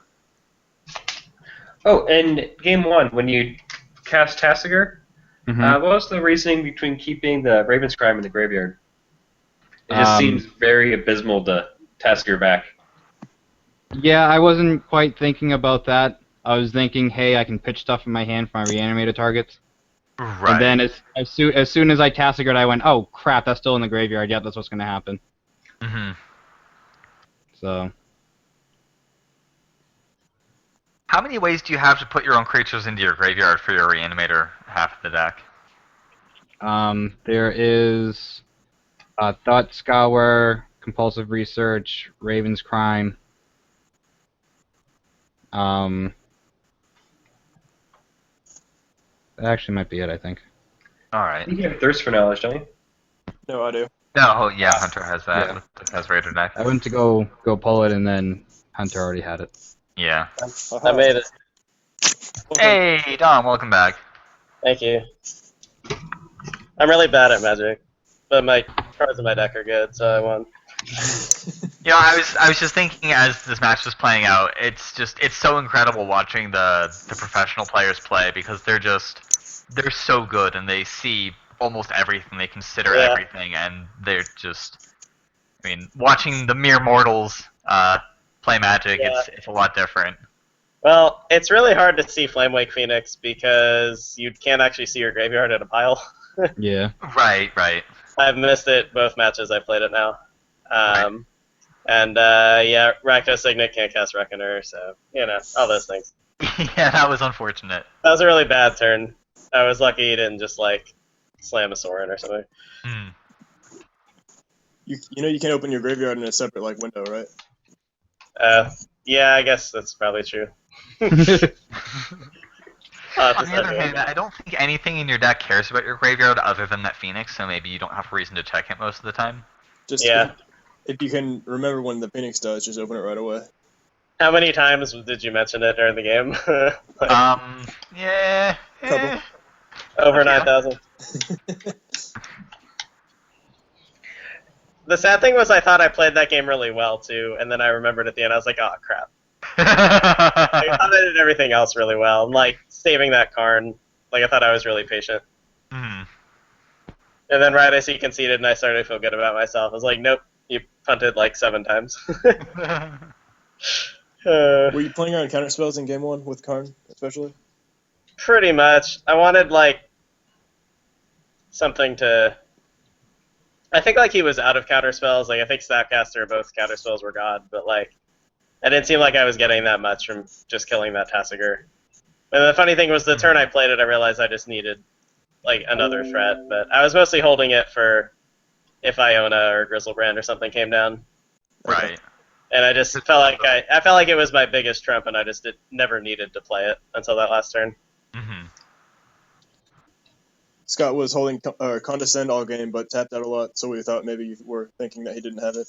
Oh, and game 1, when you cast Tasigur, Mhm. what was the reasoning between keeping the Raven's Crime in the graveyard? It just seems very abysmal to Tasigur back. Yeah, I wasn't quite thinking about that. I was thinking, hey, I can pitch stuff in my hand for my reanimated targets. Right. And then as soon as I Tasigered, I went, oh crap, that's still in the graveyard. Yeah, that's what's going to happen. Mm-hmm. So. How many ways do you have to put your own creatures into your graveyard for your reanimator half of the deck? There is Thought Scour, Compulsive Research, Raven's Crime. That actually might be it, I think. Alright. You have Thirst for Knowledge, don't you? No, I do. No, yeah, Hunter has that. Has Raider deck. I went to go pull it, and then Hunter already had it. Yeah. I made it. Hey, Dom, welcome back. Thank you. I'm really bad at Magic, but my cards in my deck are good, so I won. You know, I was just thinking as this match was playing out, it's so incredible watching the professional players play because they're so good and they see almost everything, they consider everything, and they're just, I mean, watching the mere mortals play Magic, it's a lot different. Well, it's really hard to see Flamewake Phoenix because you can't actually see your graveyard in a pile. Yeah. Right. I've missed it both matches I've played it now. And Rakdos Signet can't cast Reckoner, so, you know, all those things. Yeah, that was unfortunate. That was a really bad turn. I was lucky he didn't just, like, slam a Sorin or something. Hmm. You know you can open your graveyard in a separate, like, window, right? Yeah, I guess that's probably true. On the other hand, I don't think anything in your deck cares about your graveyard other than that Phoenix, so maybe you don't have a reason to check it most of the time. Just if you can remember when the Phoenix does, just open it right away. How many times did you mention it during the game? Yeah. Couple. Over 9,000. The sad thing was I thought I played that game really well, too, and then I remembered at the end, I was like, oh, crap. I thought I did everything else really well. Like, saving that Karn, like, I thought I was really patient. Mm. And then right as he conceded and I started to feel good about myself, I was like, nope, you punted like 7 times. Were you playing around counter spells in game 1 with Karn, especially? Pretty much. I wanted, like, something to... I think, like, he was out of counter spells. Like, I think Snapcaster, both counter spells were God, but, like, it didn't seem like I was getting that much from just killing that Tasigur. And the funny thing was, the turn I played it, I realized I just needed, like, another threat. But I was mostly holding it for if Iona or Grizzlebrand or something came down. Right. And I just felt like I felt like it was my biggest trump, and I just never needed to play it until that last turn. Mm-hmm. Scott was holding Condescend all game, but tapped out a lot, so we thought maybe you were thinking that he didn't have it.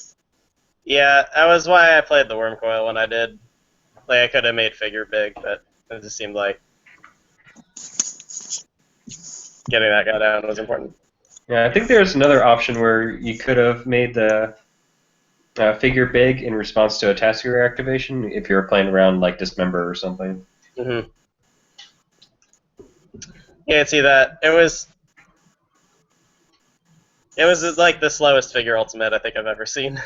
Yeah, that was why I played the Worm Coil when I did. Like, I could have made Figure big, but it just seemed like getting that guy down was important. Yeah, I think there's another option where you could have made the Figure big in response to a Tasigur activation if you were playing around, like, Dismember or something. Mm-hmm. Yeah, see that. It was... It was like the slowest figure ultimate I think I've ever seen.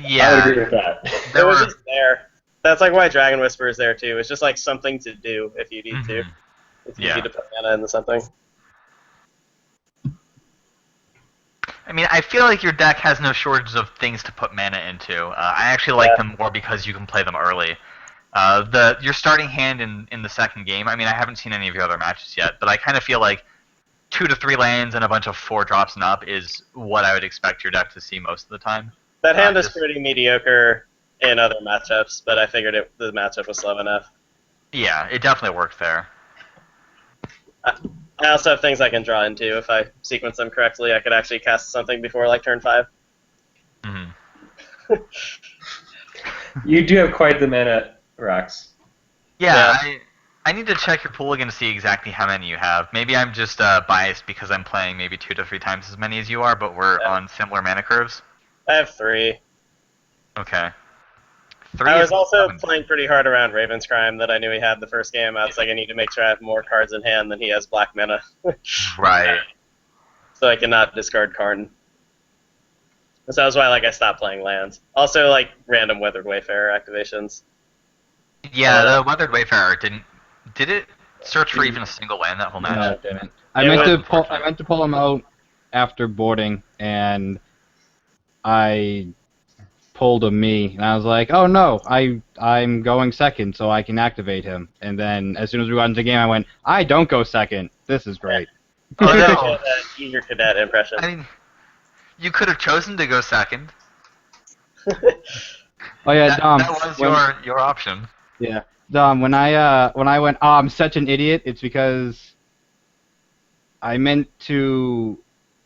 Yeah. I would agree with that. It was just there. That's like why Dragon Whisper is there too. It's just like something to do if you need to. Mhm. It's Yeah. easy to put mana into something. I mean, I feel like your deck has no shortage of things to put mana into. I actually like them more because you can play them early. Your starting hand in the second game. I mean, I haven't seen any of your other matches yet, but I kind of feel like 2 to 3 lands and a bunch of 4 drops and up is what I would expect your deck to see most of the time. That hand is just- pretty mediocre in other matchups, but I figured the matchup was slow enough. Yeah, it definitely worked there. I also have things I can draw into if I sequence them correctly. I could actually cast something before like turn 5. Mhm. You do have quite the mana, Rox. Yeah, Yeah. I need to check your pool again to see exactly how many you have. Maybe I'm just biased because I'm playing maybe 2 to 3 times as many as you are, but we're on similar mana curves. I have 3. Okay. 3 I is was also 7. playing pretty hard around Raven's Crime that I knew he had the first game. I was like, I need to make sure I have more cards in hand than he has black mana. Right. So I cannot discard Karn. So that's why I stopped playing lands. Also like random Weathered Wayfarer activations. Yeah, the Weathered Wayfarer did it search for even a single land that whole match? No, it didn't. I It meant to pull him out after boarding, and I pulled a me, and I was like, oh no, I'm going second, so I can activate him. And then as soon as we got into the game, I went, I don't go second. This is great. Oh, I no. did an Eager Cadet impression. I mean, you could have chosen to go second. Oh yeah, Dom. That was your option. Yeah, Dom. When I went, oh, I'm such an idiot. It's because I meant to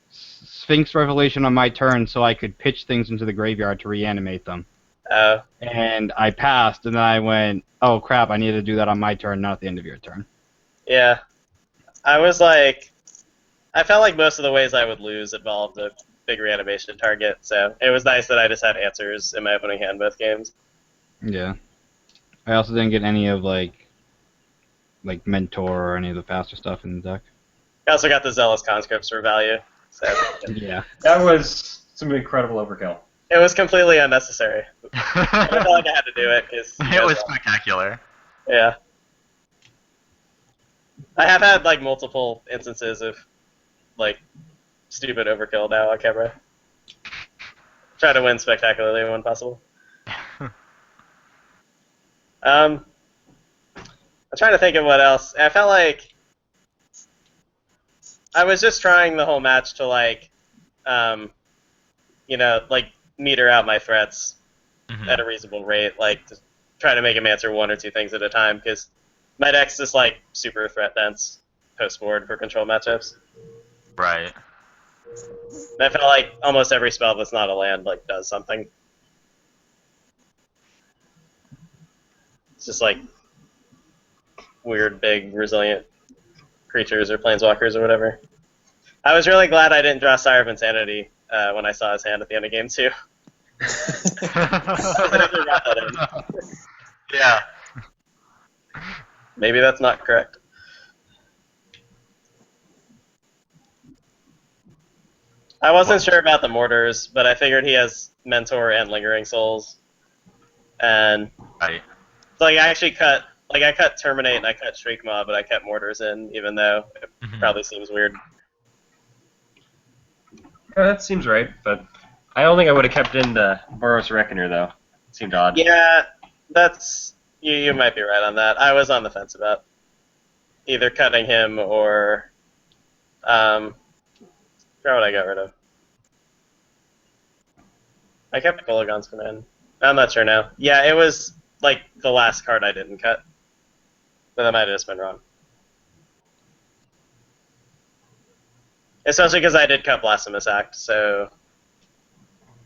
Sphinx Revelation on my turn so I could pitch things into the graveyard to reanimate them. And I passed, and then I went, oh crap, I need to do that on my turn, not at the end of your turn. Yeah. I was like, I felt like most of the ways I would lose involved a big reanimation target, so it was nice that I just had answers in my opening hand both games. Yeah. I also didn't get any of like Mentor or any of the faster stuff in the deck. I also got the Zealous Conscripts for value, so Yeah. That was some incredible overkill. it was completely unnecessary. I felt like I had to do it because It was spectacular. Yeah. I have had like multiple instances of like stupid overkill now on camera. Try to win spectacularly when possible. I'm trying to think of what else. I felt like I was just trying the whole match to like meter out my threats at a reasonable rate, like to try to make him answer 1 or 2 things at a time, because my deck's just like super threat dense post board for control matchups. Right. And I felt like almost every spell that's not a land like does something. It's just like weird, big, resilient creatures or planeswalkers or whatever. I was really glad I didn't draw Sire of Insanity when I saw his hand at the end of game 2. I never got that in. Yeah. Maybe that's not correct. I wasn't sure about the Mortars, but I figured he has Mentor and Lingering Souls. And Right. so I actually cut Terminate and I cut Shriek Mob, but I kept Mortars in, even though it probably seems weird. Yeah, that seems right, but I don't think I would have kept in the Boros Reckoner, though. It seemed odd. Yeah, that's... You might be right on that. I was on the fence about either cutting him or... forgot what I got rid of. I kept Gulagon's Command. I'm not sure now. Yeah, it was like the last card I didn't cut. But that might have just been wrong. Especially because I did cut Blasphemous Act, so...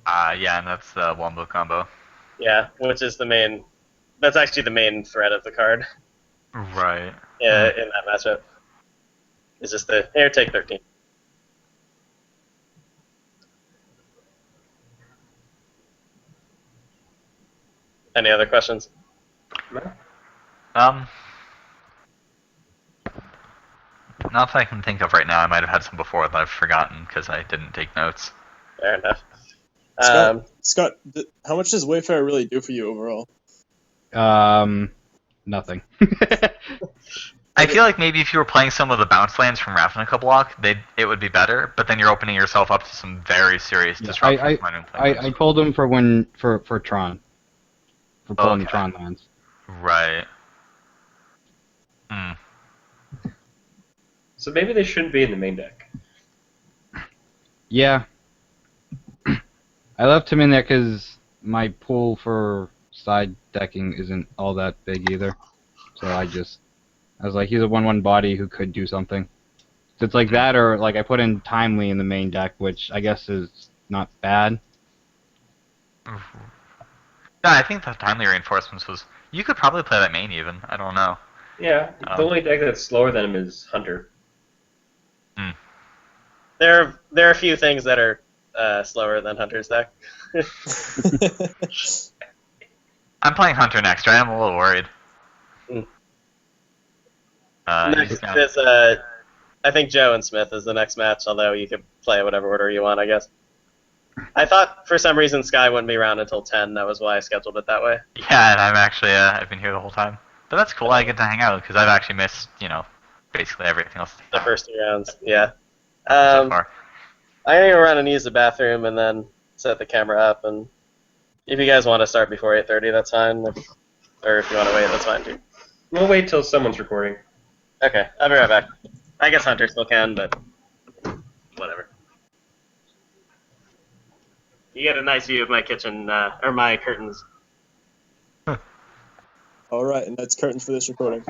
Yeah, and that's the Wombo combo. Yeah, which is the main... That's actually the main threat of the card. Right. Yeah, in that matchup. It's just the here, take 13. Any other questions? not that I can think of right now. I might have had some before that I've forgotten because I didn't take notes. Fair enough. Scott, how much does Wayfarer really do for you overall? Nothing. I feel like maybe if you were playing some of the bounce lands from Ravnica block, it would be better. But then you're opening yourself up to some very serious disruption. I pulled him for Tron. For pulling the Tron lands. Right. Hmm. So maybe they shouldn't be in the main deck. Yeah. I left him in there because my pool for side decking isn't all that big either. So I was like, he's a 1/1 body who could do something. So it's like that, or like I put in Timely in the main deck, which I guess is not bad. Yeah, I think the Timely Reinforcements was... You could probably play that main even. I don't know. Yeah, the only deck that's slower than him is Hunter. There are a few things that are slower than Hunter's deck. I'm playing Hunter next, right? I'm a little worried. Next is, I think Joe and Smith is the next match, although you could play whatever order you want, I guess. I thought for some reason Sky wouldn't be around until 10. That was why I scheduled it that way. Yeah, and I'm actually, I've been here the whole time. But that's cool, I get to hang out, because I've actually missed, basically everything else. The first 2 rounds, yeah. So far. I'm going to go around and use the bathroom and then set the camera up. And if you guys want to start before 8:30, that's fine. Or if you want to wait, that's fine too. We'll wait till someone's recording. Okay, I'll be right back. I guess Hunter still can, but whatever. You get a nice view of my kitchen, or my curtains. All right, and that's curtains for this recording.